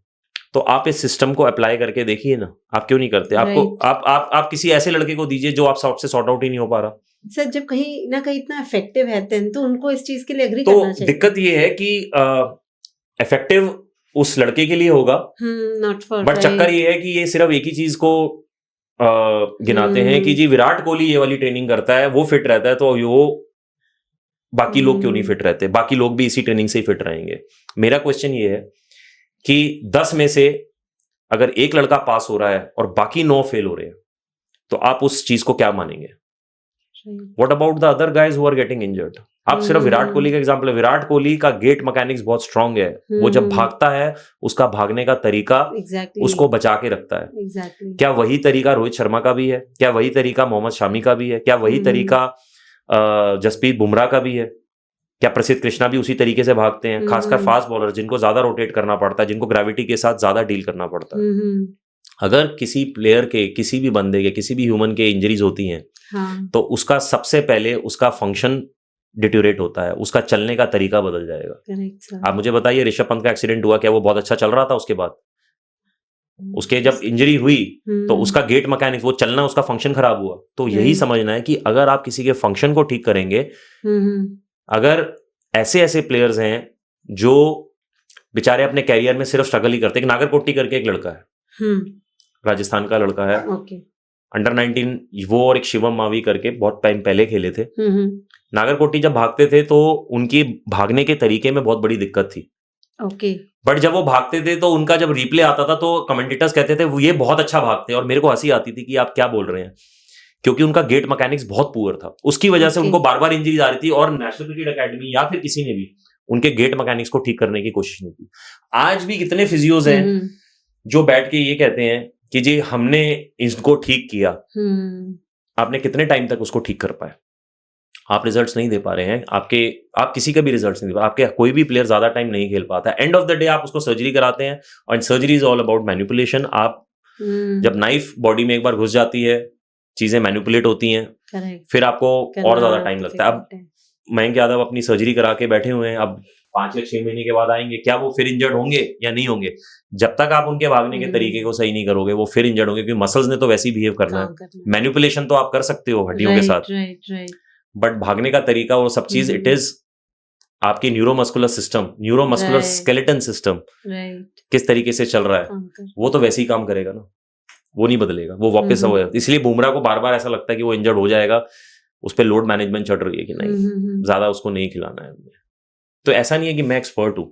तो आप इस सिस्टम को अप्लाई करके देखिए ना. आप क्यों नहीं करते? आपको आप किसी ऐसे लड़के को दीजिए जो आपसे सॉर्ट आउट ही नहीं हो पा रहा. सर जब कहीं ना कहीं इतना इफेक्टिव है तो उनको इस चीज के लिए एग्री तो करना चाहिए. दिक्कत ये है कि इफेक्टिव उस लड़के के लिए होगा, नॉट फॉर. बट चक्कर ये है कि ये सिर्फ एक ही चीज को गिनाते हैं कि जी विराट कोहली ये वाली ट्रेनिंग करता है, वो फिट रहता है, तो वो बाकी लोग क्यों नहीं फिट रहते? बाकी लोग भी इसी ट्रेनिंग से ही फिट रहेंगे. मेरा क्वेश्चन ये है कि 10 में से अगर एक लड़का पास हो रहा है और बाकी 9 फेल हो रहे हैं, तो आप उस चीज को क्या मानेंगे? What about the other guys who are getting injured? आप सिर्फ विराट कोहली का एग्जांपल है. विराट कोहली का गेट मैकेनिक्स बहुत स्ट्रांग है. वो जब भागता है उसका भागने का तरीका उसको बचा के रखता है. क्या वही तरीका रोहित शर्मा का भी है? क्या वही तरीका मोहम्मद शामी का भी है? क्या वही तरीका जसप्रीत बुमराह का भी है? क्या प्रसिद्ध कृष्णा भी उसी तरीके से भागते हैं? खासकर फास्ट बॉलर जिनको ज्यादा रोटेट करना पड़ता है, जिनको ग्रेविटी के साथ ज्यादा डील करना पड़ता है. अगर किसी प्लेयर के, किसी भी बंदे के, किसी भी ह्यूमन के इंजरीज होती हैं, तो उसका सबसे पहले उसका फंक्शन डिट्यूरेट होता है, उसका चलने का तरीका बदल जाएगा. आप मुझे बताइए, ऋषभ पंत का एक्सीडेंट हुआ, क्या वो बहुत अच्छा चल रहा था? उसके बाद उसके जब इंजरी हुई तो उसका गेट मैकेनिक्स, वो चलना, उसका फंक्शन खराब हुआ. तो यही समझना है कि अगर आप किसी के फंक्शन को ठीक करेंगे, अगर ऐसे प्लेयर्स हैं जो बेचारे अपने कैरियर में सिर्फ स्ट्रगल ही करते हैं. नागरकोटी करके एक लड़का है, राजस्थान का लड़का है, अंडर 19, वो और एक शिवम मावी करके बहुत टाइम पहले खेले थे. नागरकोटी जब भागते थे तो उनकी भागने के तरीके में बहुत बड़ी दिक्कत थी. बट जब वो भागते थे तो उनका जब रिप्ले आता था तो कमेंटेटर्स कहते थे वो ये बहुत अच्छा भागते हैं, और मेरे को हंसी आती थी कि आप क्या बोल रहे हैं, क्योंकि उनका गेट मैकेनिक्स बहुत पुअर था. उसकी वजह से उनको बार बार इंजरीज आ रही थी और नेशनल क्रिकेट एकेडमी या फिर किसी ने भी उनके गेट मैकेनिक्स को ठीक करने की कोशिश नहीं की. आज भी कितने फिजियोज हैं जो बैठ के ये कहते हैं कि जी हमने इसको ठीक किया. आपने कितने टाइम तक उसको ठीक कर पाए? आप रिजल्ट्स नहीं दे पा रहे हैं. आप किसी का भी रिजल्ट्स नहीं दे पा. आपके कोई भी प्लेयर ज्यादा टाइम नहीं खेल पाता. एंड ऑफ द डे आप उसको सर्जरी कराते हैं, और surgery is all about manipulation. आप जब नाइफ बॉडी में एक बार घुस जाती है, चीजें मैनिपुलेट होती हैं, फिर आपको और ज्यादा टाइम लगता है. अब मयंक यादव अपनी सर्जरी करा के बैठे हुए हैं, अब 5 या 6 महीने के बाद आएंगे, क्या वो फिर इंजर्ड होंगे या नहीं होंगे? जब तक आप उनके भागने के तरीके को सही नहीं करोगे, वो फिर इंजर्ड होंगे, क्योंकि मसल्स ने तो वैसे ही बिहेव करना है. मैनिपुलेशन तो आप कर सकते हो हड्डियों के साथ, बट भागने का तरीका, वो सब चीज, इट इज आपकी neuromuscular system, neuromuscular skeleton system किस तरीके से चल रहा है, वो तो वैसे ही काम करेगा ना, वो नहीं बदलेगा, वो वापस हो जाएगा. इसलिए बुमराह को बार बार ऐसा लगता है कि वो इंजर्ड हो जाएगा, उस पर लोड मैनेजमेंट चढ़ रही है कि नहीं, ज्यादा उसको नहीं खिलाना है. तो ऐसा नहीं है कि मैं एक्सपर्ट हूँ,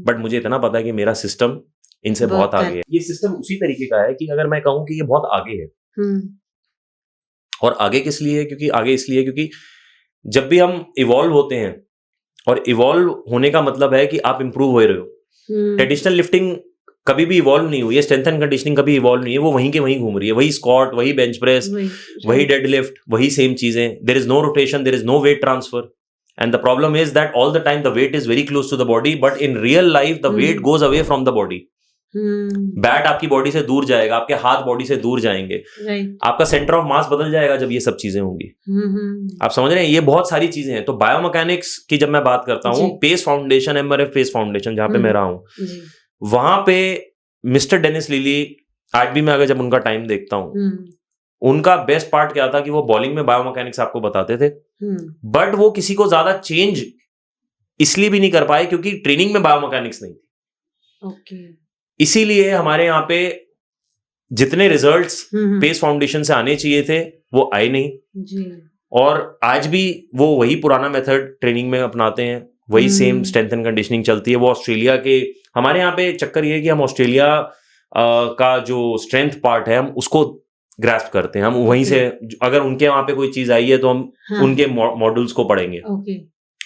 बट मुझे इतना पता है कि मेरा सिस्टम इनसे बहुत आगे है. ये सिस्टम उसी तरीके का है कि अगर मैं कहूँ कि ये बहुत आगे है, और आगे किस लिए है? क्योंकि आगे इसलिए क्योंकि जब भी हम इवॉल्व होते हैं, और इवॉल्व होने का मतलब है कि आप इंप्रूव हो रहे हो. ट्रेडिशनल लिफ्टिंग कभी भी इवॉल्व नहीं हुई है, स्ट्रेंथ एंड कंडीशनिंग कभी इवॉल्व नहीं है, वो वहीं के वहीं घूम रही है, वही स्क्वाट, वही बेंच प्रेस, वही डेडलिफ्ट, वही सेम चीजें. There is no rotation, there is no weight transfer. And the problem is that all the time the weight is very close to the body, but in real life the weight goes away from the body. Bat आपकी body से दूर जाएगा, आपके हाथ body से दूर जाएंगे, आपका सेंटर ऑफ मास बदल जाएगा जब ये सब चीजें होंगी. आप समझ रहे हैं, ये बहुत सारी चीजें हैं. तो बायोमैकेनिक्स की जब मैं बात करता हूँ, pace foundation, MRF pace foundation जहां पे मैं रहा हूँ, वहां पे मिस्टर डेनिस लिली, आज भी मैं अगर जब उनका टाइम देखता हूँ, उनका बेस्ट पार्ट क्या था कि वो बॉलिंग में बायोमैकेनिक्स आपको बताते थे, बट वो किसी को ज्यादा चेंज इसलिए भी नहीं कर पाए क्योंकि ट्रेनिंग में बायोमैकेनिक्स नहीं थी. इसीलिए हमारे यहाँ पे जितने रिजल्ट्स पेस फाउंडेशन से आने चाहिए थे वो आए नहीं. और आज भी वो वही पुराना मेथड ट्रेनिंग में अपनाते हैं, वही सेम स्ट्रेंथ एंड कंडीशनिंग चलती है. वो ऑस्ट्रेलिया के, हमारे यहाँ पे चक्कर ये है कि हम ऑस्ट्रेलिया का जो स्ट्रेंथ पार्ट है हम उसको ग्रास्प करते हैं. हम वहीं से, अगर उनके वहां पे कोई चीज आई है तो हम उनके मॉड्यूल्स को पढ़ेंगे,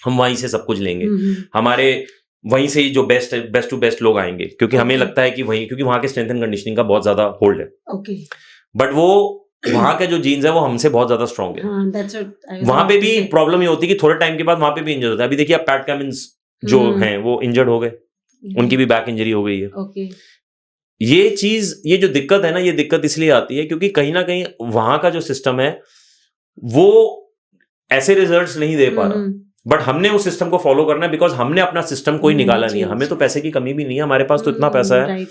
हम वहीं से सब कुछ लेंगे, हमारे वहीं से ही जो बेस्ट टू बेस्ट लोग आएंगे, क्योंकि हमें लगता है कि वहीं, क्योंकि वहां के स्ट्रेंथ एंड कंडीशनिंग का बहुत ज्यादा होल्ड है. बट वो वहां के जो जीन्स है वो हमसे बहुत ज्यादा स्ट्रॉन्ग है. वहां पे भी प्रॉब्लम ये होती है कि थोड़े टाइम के बाद वहां पे भी इंजर्ड होता है. अभी देखिए आप पैट कमिंस जो हैं वो इंजर्ड हो गए, उनकी भी बैक इंजरी हो गई है. ये चीज, ये जो दिक्कत है ना, ये दिक्कत इसलिए आती है क्योंकि कहीं ना कहीं वहां का जो सिस्टम है वो ऐसे रिजल्ट्स नहीं दे पा रहा. बट हमने उस सिस्टम को फॉलो करना है बिकॉज हमने अपना सिस्टम कोई निकाला नहीं है. हमें तो पैसे की कमी भी नहीं है, हमारे पास तो इतना पैसा है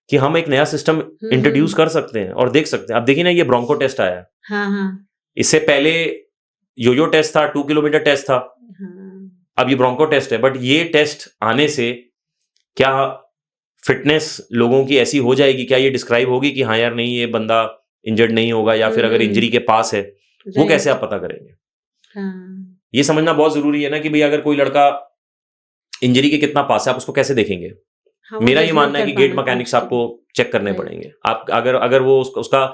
कि हम एक नया सिस्टम इंट्रोड्यूस कर सकते हैं और देख सकते हैं. अब देखिए ना, ये ब्रोंको टेस्ट आया है, इससे पहले योयो टेस्ट था, 2 किलोमीटर टेस्ट था, अब ये ब्रोंको टेस्ट है. बट ये टेस्ट आने से क्या फिटनेस लोगों की ऐसी हो जाएगी, क्या ये डिस्क्राइब होगी कि हाँ यार नहीं ये बंदा इंजर्ड नहीं होगा, या फिर अगर इंजरी के पास है वो कैसे आप पता करेंगे? ये समझना बहुत जरूरी है ना कि भाई अगर कोई लड़का इंजरी के कितना पास है आप उसको कैसे देखेंगे? मेरा ये मानना है कि गेट मैकेनिक्स आपको चेक करने पड़ेंगे. आप अगर वो उसका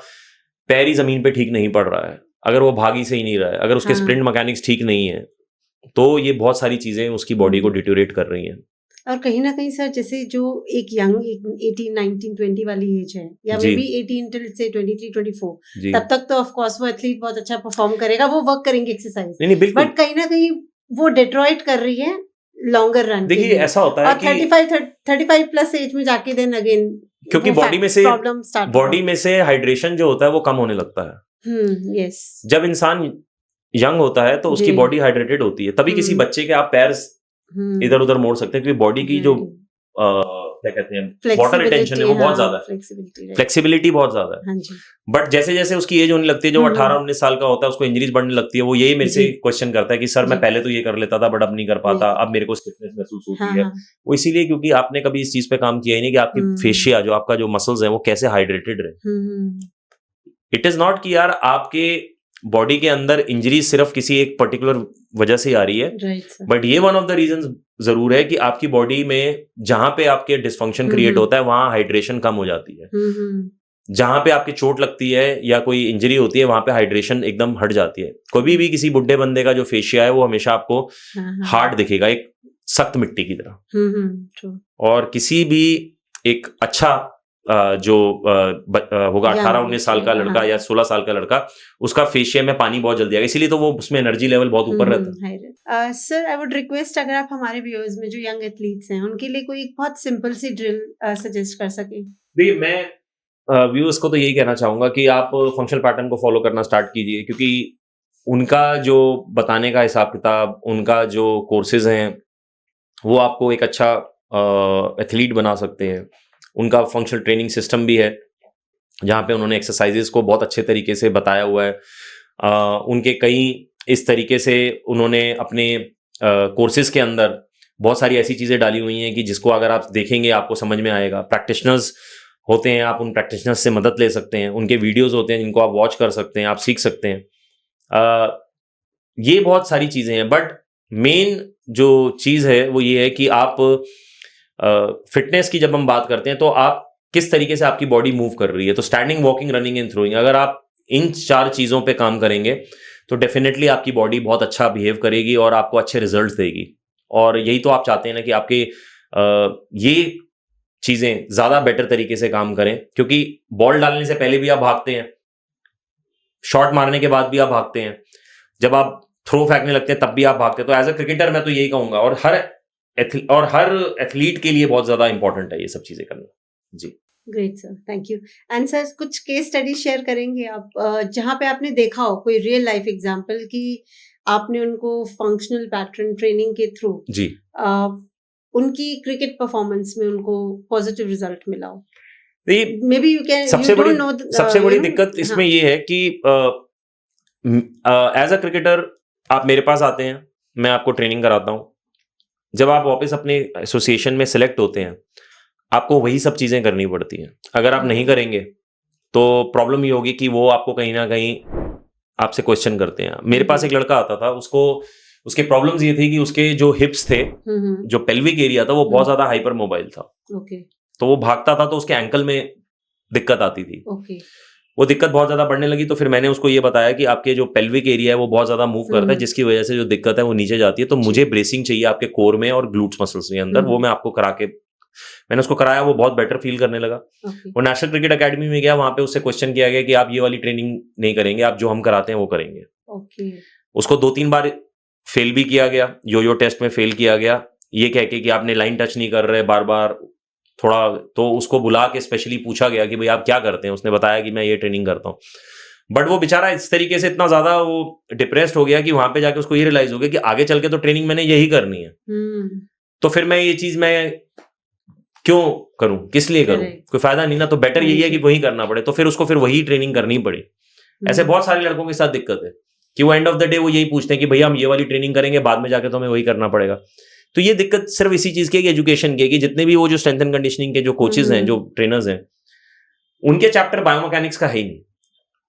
पैर ही जमीन पे ठीक नहीं पड़ रहा है, अगर वो भागी से ही नहीं रहा है, अगर उसके स्प्रिंट मैकेनिक्स ठीक नहीं है, तो ये बहुत सारी चीजें उसकी बॉडी को डिटोरेट कर रही हैं. और कहीं ना कहीं सर, जैसे जो एक यंग 18, 19, 20 वाली एज है, या मे बी 18 टिल से 23, 24, तब तक तो ऑफ कोर्स वो एथलीट बहुत अच्छा परफॉर्म करेगा, वो वर्क करेंगे एक्सरसाइज, बट कहीं ना कहीं वो डिट्रॉइट कर रही है लॉन्गर रन. देखिए ऐसा होता है कि 35 प्लस एज में जाके देन अगेन, क्योंकि बॉडी में से हाइड्रेशन जो होता है वो कम होने लगता है. यस, जब इंसान यंग होता है तो उसकी बॉडी हाइड्रेटेड होती है, तभी किसी बच्चे के आप पैर इधर उधर मोड़ सकते हैं, क्योंकि बॉडी की जो क्या कहते हैं वाटर रिटेंशन है वो बहुत ज्यादा है, फ्लेक्सिबिलिटी बहुत ज्यादा है. बट जैसे जैसे उसकी एज होने लगती है, जो 18-19 साल का होता है, उसको इंजरीज बढ़ने लगती है, वो यही मेरे से क्वेश्चन करता है कि सर मैं पहले तो ये कर लेता था बट अब नहीं कर पाता, अब मेरे को स्टिफनेस महसूस होती है. वो इसीलिए क्योंकि आपने कभी इस चीज पे काम किया ही नहीं कि आपकी फेशिया, जो आपका जो मसल्स है वो कैसे हाइड्रेटेड रहे. इट इज नॉट कि यार आपके बॉडी के अंदर इंजरी सिर्फ किसी एक पर्टिकुलर वजह से आ रही है, बट ये वन ऑफ द रीजंस जरूर है कि आपकी बॉडी में जहां पे आपके डिस्फंक्शन क्रिएट होता है वहां हाइड्रेशन कम हो जाती है. जहां पे आपकी चोट लगती है या कोई इंजरी होती है वहां पे हाइड्रेशन एकदम हट जाती है. कभी भी किसी बुढ़े बंदे का जो फेशिया है वो हमेशा आपको हार्ड दिखेगा, एक सख्त मिट्टी की तरह. और किसी भी एक अच्छा जो होगा 18-19 साल का लड़का या 16 साल का लड़का, उसका फेशिया में पानी बहुत जल्दी आएगा, इसीलिए तो वो उसमें एनर्जी लेवल बहुत ऊपर रहता है. सर आई वुड रिक्वेस्ट, अगर आप हमारे व्यूअर्स में जो यंग एथलीट्स हैं उनके लिए कोई एक बहुत सिंपल सी ड्रिल सजेस्ट कर सके. देखिए मैं व्यूअर्स को तो यही कहना चाहूंगा कि आप फंक्शनल पैटर्न को फॉलो करना स्टार्ट कीजिए, क्योंकि उनका जो बताने का हिसाब किताब, उनका जो कोर्सेज हैं वो आपको एक अच्छा एथलीट बना सकते हैं. उनका फंक्शनल ट्रेनिंग सिस्टम भी है जहाँ पे उन्होंने एक्सरसाइजेस को बहुत अच्छे तरीके से बताया हुआ है. उनके कई इस तरीके से उन्होंने अपने कोर्सेज के अंदर बहुत सारी ऐसी चीज़ें डाली हुई हैं कि जिसको अगर आप देखेंगे आपको समझ में आएगा. प्रैक्टिशनर्स होते हैं, आप उन प्रैक्टिशनर्स से मदद ले सकते हैं, उनके वीडियोज़ होते हैं जिनको आप वॉच कर सकते हैं, आप सीख सकते हैं. ये बहुत सारी चीज़ें हैं, बट मेन जो चीज़ है वो ये है कि आप फिटनेस की जब हम बात करते हैं तो आप किस तरीके से आपकी बॉडी मूव कर रही है. तो standing, walking, running and throwing, अगर आप इन 4 चीज़ों पे काम करेंगे तो डेफिनेटली आपकी बॉडी बहुत अच्छा बिहेव करेगी और आपको अच्छे रिजल्ट्स देगी. और यही तो आप चाहते हैं ना कि आपके ये चीजें ज्यादा बेटर तरीके से काम करें, क्योंकि बॉल डालने से पहले भी आप भागते हैं, शॉट मारने के बाद भी आप भागते हैं, जब आप थ्रो फेंकने लगते हैं तब भी आप भागते हैं। तो एज अ क्रिकेटर मैं तो यही कहूंगा, और हर एथलीट के लिए बहुत ज्यादा इंपॉर्टेंट है ये सब चीजें करना। जी, great sir, thank you. And sir, कुछ केस स्टडी शेयर करेंगे आप जहाँ पे आपने देखा हो कोई रियल लाइफ एग्जांपल कि आपने उनको फंक्शनल पैटर्न ट्रेनिंग के थ्रू जी, उनकी क्रिकेट परफॉर्मेंस में उनको पॉजिटिव रिजल्ट मिला हो? ये मे बी यू कैन, सबसे बड़ी दिक्कत इसमें ये है कि एज अ क्रिकेटर आप मेरे पास आते हैं, मैं आपको ट्रेनिंग कराता हूँ, जब आप वापस अपने एसोसिएशन में सिलेक्ट होते हैं आपको वही सब चीजें करनी पड़ती हैं। अगर आप नहीं करेंगे तो प्रॉब्लम ये होगी कि वो आपको कहीं ना कहीं आपसे क्वेश्चन करते हैं। मेरे पास एक लड़का आता था, उसके प्रॉब्लम्स ये थी कि उसके जो हिप्स थे, जो पेल्विक एरिया था, वो बहुत ज्यादा हाइपर मोबाइल था। तो वो भागता था तो उसके एंकल में दिक्कत आती थी। वो दिक्कत बहुत ज्यादा बढ़ने लगी, तो फिर मैंने उसको ये बताया कि आपके जो पेल्विक एरिया है वो बहुत ज्यादा मूव करता है, जिसकी वजह से जो दिक्कत है वो नीचे जाती है। तो मुझे ब्रेसिंग चाहिए आपके कोर में और ग्लूट्स मसल्स के अंदर, वो मैं आपको करा के, मैंने उसको कराया, वो बहुत बेटर फील करने लगा। वो नेशनल क्रिकेट एकेडमी में गया, वहां पे उससे क्वेश्चन किया गया कि आप ये वाली ट्रेनिंग नहीं करेंगे, आप जो हम कराते हैं वो करेंगे। उसको 2-3 बार फेल भी किया गया, यो टेस्ट में फेल किया गया, ये कह के कि आपने लाइन टच नहीं कर रहे बार बार थोड़ा। तो उसको बुला के स्पेशली पूछा गया कि भाई आप क्या करते हैं, उसने बताया कि मैं ये ट्रेनिंग करता हूँ। बट वो बेचारा इस तरीके से इतना ज्यादा वो डिप्रेस्ड हो गया कि वहां पे जाके उसको ये रियलाइज हो गया कि आगे चल के तो ट्रेनिंग मैंने यही करनी है, तो फिर मैं ये चीज मैं क्यों करूं, किस लिए करूं, कोई फायदा नहीं ना। तो बेटर यही है कि वही करना पड़े, तो फिर उसको फिर वही ट्रेनिंग करनी पड़ी। ऐसे बहुत सारे लड़कों के साथ दिक्कत है कि वो एंड ऑफ द डे वो यही पूछते हैं कि भैया हम ये वाली ट्रेनिंग करेंगे, बाद में जाके तो हमें वही करना पड़ेगा। तो ये दिक्कत सिर्फ इसी चीज की, एजुकेशन की, कि जितने भी वो जो स्ट्रेंथ एंड कंडीशनिंग के जो कोचेज हैं, जो ट्रेनर्स हैं, उनके चैप्टर बायोमैकेनिक्स का है ही नहीं।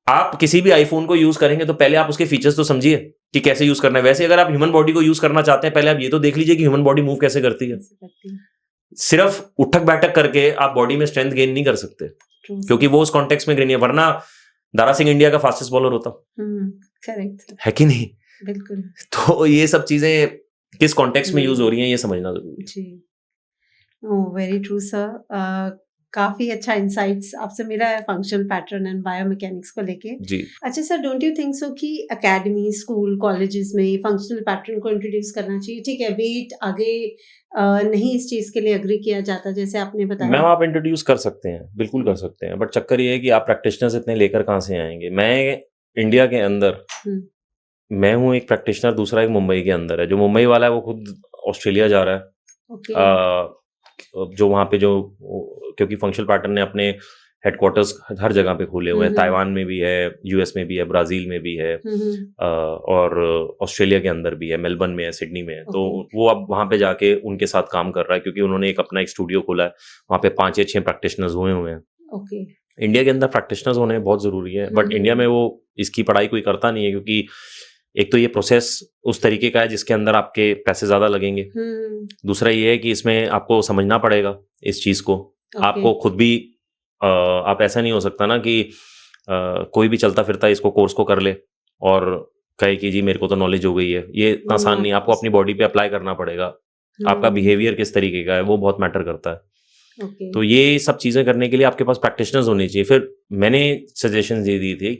आप किसी भी आईफोन को यूज करेंगे तो पहले आप उसके फीचर्स तो समझिए कि कैसे यूज करना है। वैसे अगर आप ह्यूमन बॉडी को यूज करना चाहते हैं, पहले आप ये तो देख लीजिए कि ह्यूमन बॉडी मूव कैसे करती है। सिर्फ उठक बैठक करके आप बॉडी में स्ट्रेंथ गेन नहीं कर सकते, क्योंकि वो उस कॉन्टेक्स्ट में ग्रेन है, वरना दारा सिंह इंडिया का फास्टेस्ट बॉलर होता। करेक्ट है कि नहीं? बिल्कुल। तो ये सब चीजें किस कॉन्टेक्स्ट में यूज हो रही हैं, ये समझना जरूरी है। वेरी ट्रू सर, काफी अच्छा इंसाइट्स आपसे मिला है फंक्शनल पैटर्न एंड बायोमैकेनिक्स को लेके। जी। अच्छा sir, don't you think so कि एकेडमी, स्कूल, कॉलेजेस में फंक्शनल पैटर्न को इंट्रोड्यूस करना चाहिए? ठीक है, वेट आगे नहीं इस चीज के लिए एग्री किया जाता जैसे आपने बताया। मैम आप इंट्रोड्यूस कर सकते हैं, बिल्कुल कर सकते हैं, बट चक्कर ये है कि आप प्रैक्टिशनर्स इतने लेकर कहाँ से आएंगे। मैं इंडिया के अंदर मैं हूँ एक प्रैक्टिशनर, दूसरा एक मुंबई के अंदर है। जो मुंबई वाला है वो खुद ऑस्ट्रेलिया जा रहा है। जो वहाँ पे जो, क्योंकि फंक्शनल पैटर्न ने अपने हेडक्वार्टर्स हर जगह पे खोले हुए हैं, ताइवान में भी है, यूएस में भी है, ब्राजील में भी है, और ऑस्ट्रेलिया के अंदर भी है, मेलबर्न में है, सिडनी में है। तो वो अब वहाँ पे जाके उनके साथ काम कर रहा है, क्योंकि उन्होंने एक अपना स्टूडियो खोला है, वहाँ पे 5 या 6 प्रैक्टिशनर्स हुए हैं। इंडिया के अंदर प्रैक्टिशनर्स होने बहुत जरूरी है, बट इंडिया में वो इसकी पढ़ाई कोई करता नहीं है, क्योंकि एक तो ये प्रोसेस उस तरीके का है जिसके अंदर आपके पैसे ज्यादा लगेंगे। दूसरा ये है कि इसमें आपको समझना पड़ेगा इस चीज को। आपको खुद भी आप ऐसा नहीं हो सकता ना कि कोई भी चलता फिरता इसको कोर्स को कर ले और कहे कि जी मेरे को तो नॉलेज हो गई है। ये इतना आसान नहीं, आपको अपनी बॉडी पे अप्लाई करना पड़ेगा। आपका बिहेवियर किस तरीके का है वो बहुत मैटर करता है। तो ये सब चीजें करने के लिए आपके पास प्रैक्टिशनर्स होने चाहिए। फिर मैंने सजेशन दे दी थी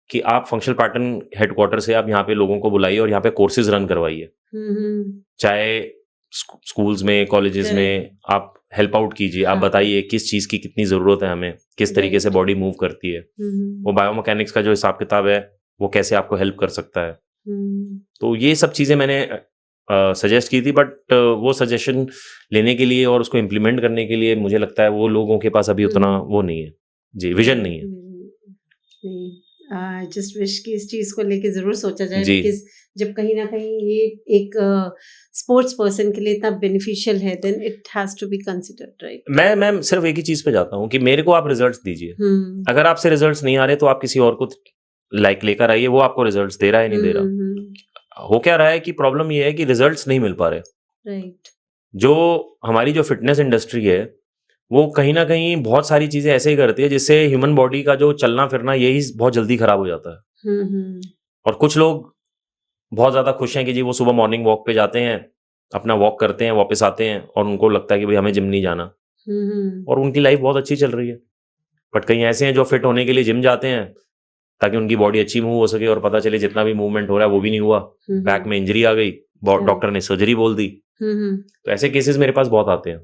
कि आप फंक्शनल पैटर्न हेडक्वार्टर से आप यहाँ पे लोगों को बुलाइए और यहाँ पे कोर्सेज रन करवाइए, चाहे स्कूल्स में, कॉलेजेस में आप हेल्प आउट कीजिए। आप बताइए किस चीज की कितनी जरूरत है हमें, किस तरीके से बॉडी मूव करती है, वो बायोमैकेनिक्स का जो हिसाब किताब है वो कैसे आपको हेल्प कर सकता है। तो ये सब चीजें मैंने सजेस्ट की थी, बट वो सजेशन लेने के लिए और उसको इम्प्लीमेंट करने के लिए मुझे लगता है वो लोगों के पास अभी उतना वो नहीं है जी, विजन नहीं है। जस्ट विश कि इस चीज को लेके जरूर सोचा जाए, बिकॉज़ जब कहीं ना कहीं ये एक स्पोर्ट्स पर्सन के लिए इतना बेनिफिशियल है, then it has to be considered, right? मैं सिर्फ एक ही चीज पे जाता हूँ कि मेरे को आप रिजल्ट्स दीजिए। अगर आपसे रिजल्ट्स नहीं आ रहे तो आप किसी और को लेकर आइए, वो आपको रिजल्ट्स दे रहा है नहीं दे रहा। हो क्या रहा है कि प्रॉब्लम ये है कि रिजल्ट्स नहीं मिल पा रहे, राइट? जो हमारी जो फिटनेस इंडस्ट्री है वो कहीं ना कहीं बहुत सारी चीजें ऐसे ही करती है जिससे ह्यूमन बॉडी का जो चलना फिरना यही बहुत जल्दी खराब हो जाता है। और कुछ लोग बहुत ज्यादा खुश हैं कि जी वो सुबह मॉर्निंग वॉक पे जाते हैं, अपना वॉक करते हैं, वापस आते हैं और उनको लगता है कि भाई हमें जिम नहीं जाना। और उनकी लाइफ बहुत अच्छी चल रही है। बट कई ऐसे हैं जो फिट होने के लिए जिम जाते हैं ताकि उनकी बॉडी अच्छी मूव हो सके, और पता चले जितना भी मूवमेंट हो रहा है वो भी नहीं हुआ, बैक में इंजरी आ गई, डॉक्टर ने सर्जरी बोल दी। तो ऐसे केसेस मेरे पास बहुत आते हैं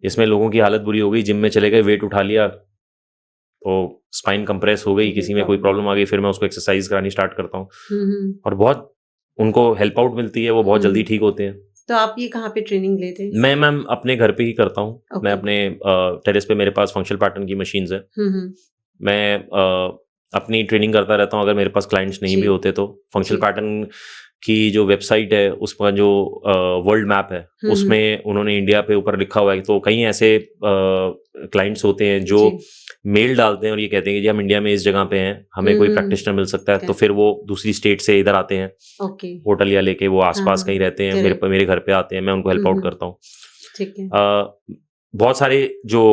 जिसमें लोगों की हालत बुरी हो गई, जिम में चले गए, वेट उठा लिया तो स्पाइन कंप्रेस हो गई, किसी में कोई प्रॉब्लम आ गई, फिर मैं उसको एक्सरसाइज करानी स्टार्ट करता हूँ और बहुत उनको हेल्प आउट मिलती है, वो बहुत जल्दी ठीक होते हैं। तो आप ये कहाँ पे ट्रेनिंग लेते हैं? मैं मैम अपने घर पे ही करता हूँ। मैं अपने टेरेस पे, मेरे पास फंक्शनल पैटर्न की मशीन्स है। मैं अपनी ट्रेनिंग करता रहता हूँ अगर मेरे पास क्लाइंट्स नहीं भी होते तो। फंक्शनल पैटर्न की जो वेबसाइट है उसका जो वर्ल्ड मैप है उसमें उन्होंने इंडिया पे ऊपर लिखा हुआ है, तो कई ऐसे क्लाइंट्स होते हैं जो मेल डालते हैं और ये कहते हैं कि जी हम इंडिया में इस जगह पे हैं, हमें कोई प्रैक्टिशनर मिल सकता है। तो फिर वो दूसरी स्टेट से इधर आते हैं, होटल या लेके वो आसपास कहीं रहते हैं, मेरे घर पे आते हैं, मैं उनको हेल्प आउट करता हूँ। बहुत सारे जो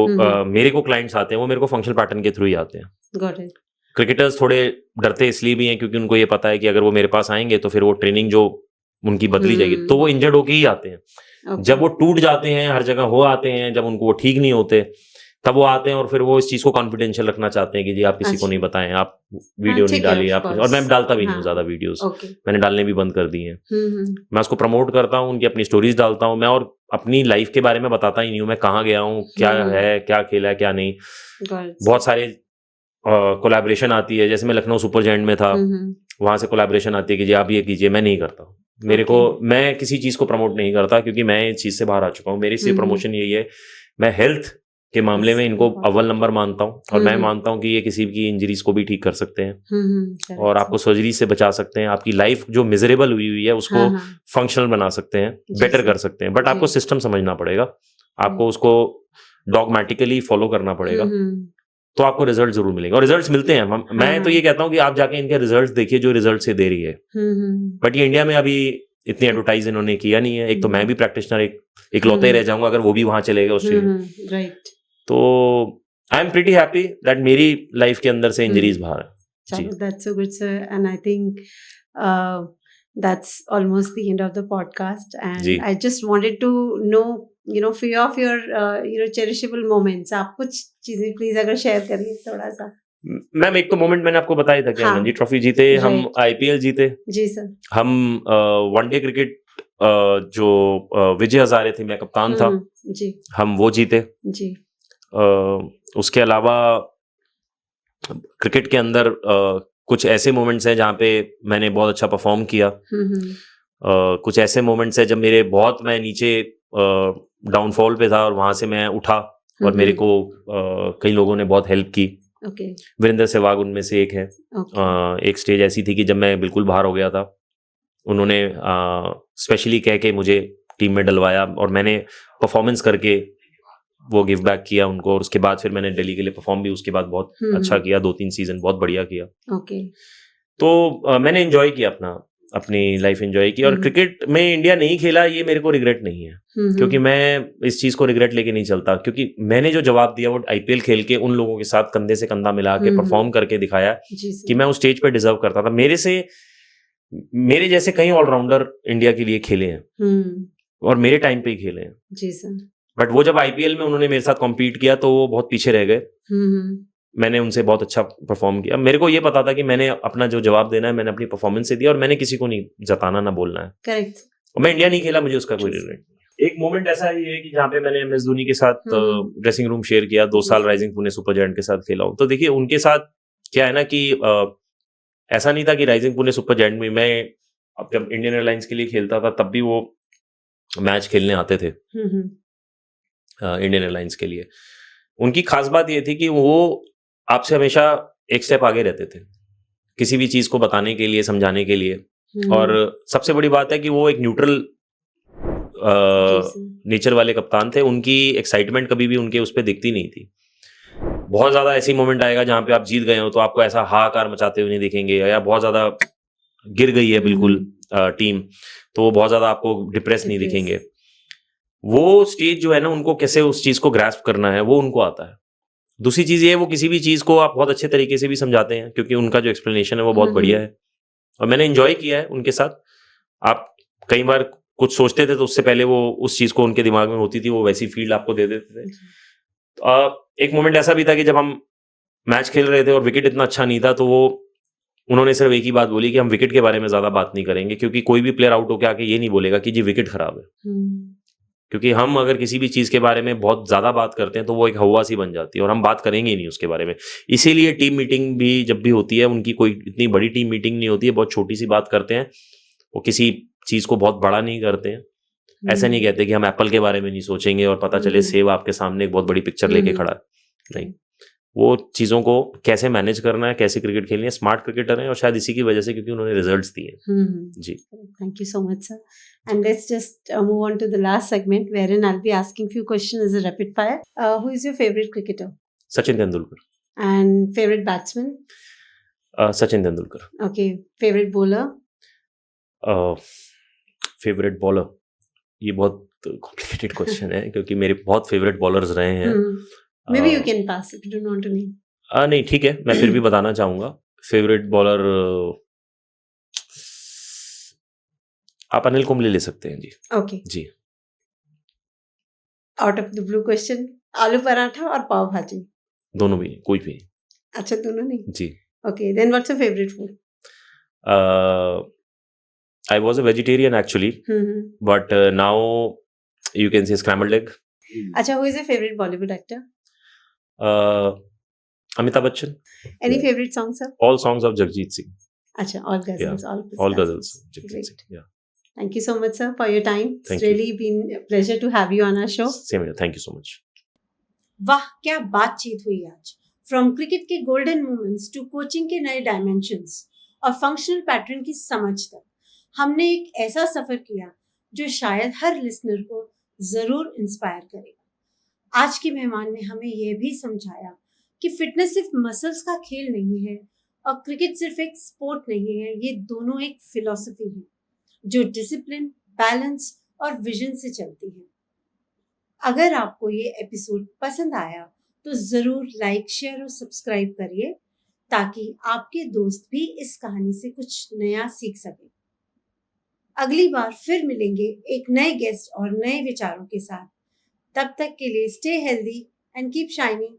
मेरे को क्लाइंट्स आते हैं वो मेरे को फंक्शनल पैटर्न के थ्रू ही आते हैं। क्रिकेटर्स थोड़े डरते इसलिए भी हैं क्योंकि उनको ये पता है कि अगर वो मेरे पास आएंगे तो फिर वो ट्रेनिंग जो उनकी बदली जाएगी, तो वो इंजर्ड होके ही आते हैं। जब वो टूट जाते हैं, हर जगह हो आते हैं, जब उनको वो ठीक नहीं होते तब वो आते हैं और फिर वो इस चीज को कॉन्फिडेंशियल रखना चाहते हैं कि जी आप किसी को नहीं बताएं, आप वीडियो नहीं डालिए आप। और मैं डालता भी नहीं हूँ ज्यादा वीडियोस, मैंने डालने भी बंद कर दिए हैं। मैं उसको प्रमोट करता हूँ, उनकी अपनी स्टोरीज डालता हूँ मैं, और अपनी लाइफ के बारे में बताता ही नहीं हूँ, मैं कहाँ गया हूँ, क्या है, क्या खेला है, क्या नहीं। बहुत सारे कोलैबोरेशन आती है, जैसे मैं लखनऊ सुपर जायंट में था, वहां से कोलैबोरेशन आती है कि जी आप ये कीजिए, मैं नहीं करता हूँ। मेरे को, मैं किसी चीज को प्रमोट नहीं करता क्योंकि मैं इस चीज से बाहर आ चुका हूँ। मेरी सिर्फ प्रमोशन यही है, मैं हेल्थ के मामले में इनको अव्वल नंबर मानता हूँ और मैं मानता हूँ कि ये किसी की इंजरीज को भी ठीक कर सकते हैं और आपको सर्जरी से बचा सकते हैं, आपकी लाइफ जो मिजरेबल हुई है उसको फंक्शनल बना सकते हैं, बेटर कर सकते हैं। बट आपको सिस्टम समझना पड़ेगा, आपको उसको डॉगमेटिकली फॉलो करना पड़ेगा, तो आपको रिजल्ट जरूर मिलेंगे और रिजल्ट्स मिलते हैं। मैं तो ये कहता हूँ कि आप जाके इनके रिजल्ट्स देखिए जो रिजल्ट ये दे रही है। बट ये इंडिया में अभी इतनी एडवर्टाइज इन्होंने किया नहीं है। एक तो मैं भी प्रैक्टिशनर इकलौता ही रह जाऊंगा अगर वो भी वहां चलेगा ऑस्ट्रेलिया। राइट। तो I am pretty happy that मेरी लाइफ के अंदर से इंजरीज बाहर है। That's so good, sir. And I think that's almost the end of the podcast. And I just wanted to know, few of your cherishable moments. आप कुछ चीजें please अगर शेयर करिए थोड़ा सा। मैम एक तो मोमेंट मैंने आपको बताया था कि रणजी ट्रॉफी जीते, हम IPL जीते। जी सर। हम वनडे क्रिकेट जो विजय हजारे थी, मैं कप्तान था जी, हम वो जीते जी। उसके अलावा क्रिकेट के अंदर कुछ ऐसे मोमेंट्स हैं जहाँ पे मैंने बहुत अच्छा परफॉर्म किया। कुछ ऐसे मोमेंट्स हैं जब मैं नीचे डाउनफॉल पे था और वहां से मैं उठा और मेरे को कई लोगों ने बहुत हेल्प की। वीरेंद्र सहवाग उनमें से एक है। एक स्टेज ऐसी थी कि जब मैं बिल्कुल बाहर हो गया था, उन्होंने स्पेशली कह के मुझे टीम में डलवाया और मैंने परफॉर्मेंस करके वो गिव बैक किया उनको, और उसके बाद फिर मैंने दिल्ली के लिए परफॉर्म भी उसके बाद बहुत अच्छा किया, 2-3 सीजन बहुत बढ़िया किया। तो मैंने एंजॉय किया अपनी लाइफ एंजॉय की। और क्रिकेट में इंडिया नहीं खेला ये मेरे को रिग्रेट नहीं है, क्योंकि मैं इस चीज को रिग्रेट लेके नहीं चलता, क्योंकि मैंने जो जवाब दिया वो IPL खेल के उन लोगों के साथ कंधे से कंधा मिला के परफॉर्म करके दिखाया कि मैं उस स्टेज पे डिजर्व करता था। मेरे जैसे कई ऑलराउंडर इंडिया के लिए खेले हैं और मेरे टाइम पे ही खेले हैं जी सर। बट वो जब IPL में उन्होंने मेरे साथ कॉम्पीट किया तो वो बहुत पीछे रह गए। मैंने उनसे बहुत अच्छा परफॉर्म किया। मेरे को ये पता था कि मैंने अपना जो जवाब देना है मैंने अपनी परफॉर्मेंस से दिया और मैंने किसी को नहीं जताना ना बोलना है। करेक्ट। और मैं इंडिया नहीं खेला, मुझे उसका कोई रिग्रेट नहीं। एक मोमेंट ऐसा ये है कि जहाँ पे मैंने MS धोनी के साथ ड्रेसिंग रूम शेयर किया, 2 साल राइजिंग पुणे सुपर जायंट के साथ खेला हूँ। तो देखिए उनके साथ क्या है ना कि ऐसा नहीं था कि राइजिंग पुणे सुपर जायंट में मैं जब इंडियन एयरलाइंस के लिए खेलता था तब भी वो मैच खेलने आते थे इंडियन एयरलाइंस के लिए। उनकी खास बात ये थी कि वो आपसे हमेशा एक स्टेप आगे रहते थे किसी भी चीज को बताने के लिए, समझाने के लिए। और सबसे बड़ी बात है कि वो एक न्यूट्रल नेचर वाले कप्तान थे। उनकी एक्साइटमेंट कभी भी उनके उस पर दिखती नहीं थी। बहुत ज्यादा ऐसी मोमेंट आएगा जहां पे आप जीत गए हो तो आपको ऐसा हाहाकार मचाते हुए नहीं दिखेंगे, या बहुत ज्यादा गिर गई है बिल्कुल टीम तो वो बहुत ज्यादा आपको डिप्रेस नहीं दिखेंगे। वो स्टेज जो है ना, उनको कैसे उस चीज को ग्रैस्प करना है वो उनको आता है। दूसरी चीज ये है वो किसी भी चीज को आप बहुत अच्छे तरीके से भी समझाते हैं, क्योंकि उनका जो एक्सप्लेनेशन है वो बहुत बढ़िया है और मैंने एंजॉय किया है उनके साथ। आप कई बार कुछ सोचते थे तो उससे पहले वो उस चीज़ को उनके दिमाग में होती थी, वो वैसी फील्ड आपको दे देते थे। एक मोमेंट ऐसा भी था कि जब हम मैच खेल रहे थे और विकेट इतना अच्छा नहीं था, तो उन्होंने सिर्फ एक ही बात बोली कि हम विकेट के बारे में ज़्यादा बात नहीं करेंगे, क्योंकि कोई भी प्लेयर आउट होकर आके ये नहीं बोलेगा कि जी विकेट खराब है। क्योंकि हम अगर किसी भी चीज़ के बारे में बहुत ज़्यादा बात करते हैं तो वो एक हवा सी बन जाती है और हम बात करेंगे ही नहीं उसके बारे में। इसीलिए टीम मीटिंग भी जब भी होती है, उनकी कोई इतनी बड़ी टीम मीटिंग नहीं होती है, बहुत छोटी सी बात करते हैं। वो किसी चीज़ को बहुत बड़ा नहीं करते हैं। ऐसा नहीं कहते कि हम एप्पल के बारे में नहीं सोचेंगे और पता चले सेब आपके सामने एक बहुत बड़ी पिक्चर लेके खड़ा है। नहीं, वो चीज़ों को कैसे मैनेज करना है, कैसे क्रिकेट खेलनी है। स्मार्ट क्रिकेटर हैं और शायद इसी की वजह से, क्योंकि उन्होंने रिजल्ट्स दिए हैं। जी, thank you so much sir. And let's just move on to the last segment wherein I will be asking few questions as a rapid fire. Who is your favourite cricketer? Sachin Tendulkar. And favourite batsman? Sachin Tendulkar. Okay, favourite bowler? Favourite bowler, ये बहुत complicated question है क्योंकि मेरे बहुत favourite bowlers रहे हैं। Maybe you can pass if you don't want to name. नहीं, ठीक है, मैं फिर भी बताना चाहूंगा। फेवरेट बॉलर आप अनिल कुंबले ले सकते हैं जी। ओके जी। Out of the blue question, aloo paratha और पाव भाजी? दोनों भी, कोई भी। अच्छा, दोनों नहीं? जी। Okay, then what's your favourite food? I was a vegetarian actually, but now you can say scrambled egg. Acha, who is your favorite Bollywood actor? Amitabh Bachchan. Any favorite songs, sir? All songs of Jagjit Singh. Acha, all ghazals, all ghazals. Jagjit Singh. Yeah. Thank you so much, sir, for your time. Thank It's really been a pleasure to have you on our show. Same here. Thank you so much. वाह, क्या बातचीत हुई आज। From cricket के golden moments to coaching के नए dimensions और functional pattern की समझ तक, हमने एक ऐसा सफर किया जो शायद हर लिसनर को जरूर इंस्पायर करेगा। आज के मेहमान ने हमें यह भी समझाया कि फिटनेस सिर्फ मसल्स का खेल नहीं है और क्रिकेट सिर्फ एक स्पोर्ट नहीं है, ये दोनों एक फिलॉसफी है जो डिसिप्लिन, बैलेंस और विजन से चलती है। अगर आपको ये एपिसोड पसंद आया तो जरूर लाइक, शेयर और सब्सक्राइब करिए ताकि आपके दोस्त भी इस कहानी से कुछ नया सीख सके। अगली बार फिर मिलेंगे एक नए गेस्ट और नए विचारों के साथ। तब तक के लिए stay healthy and keep shining.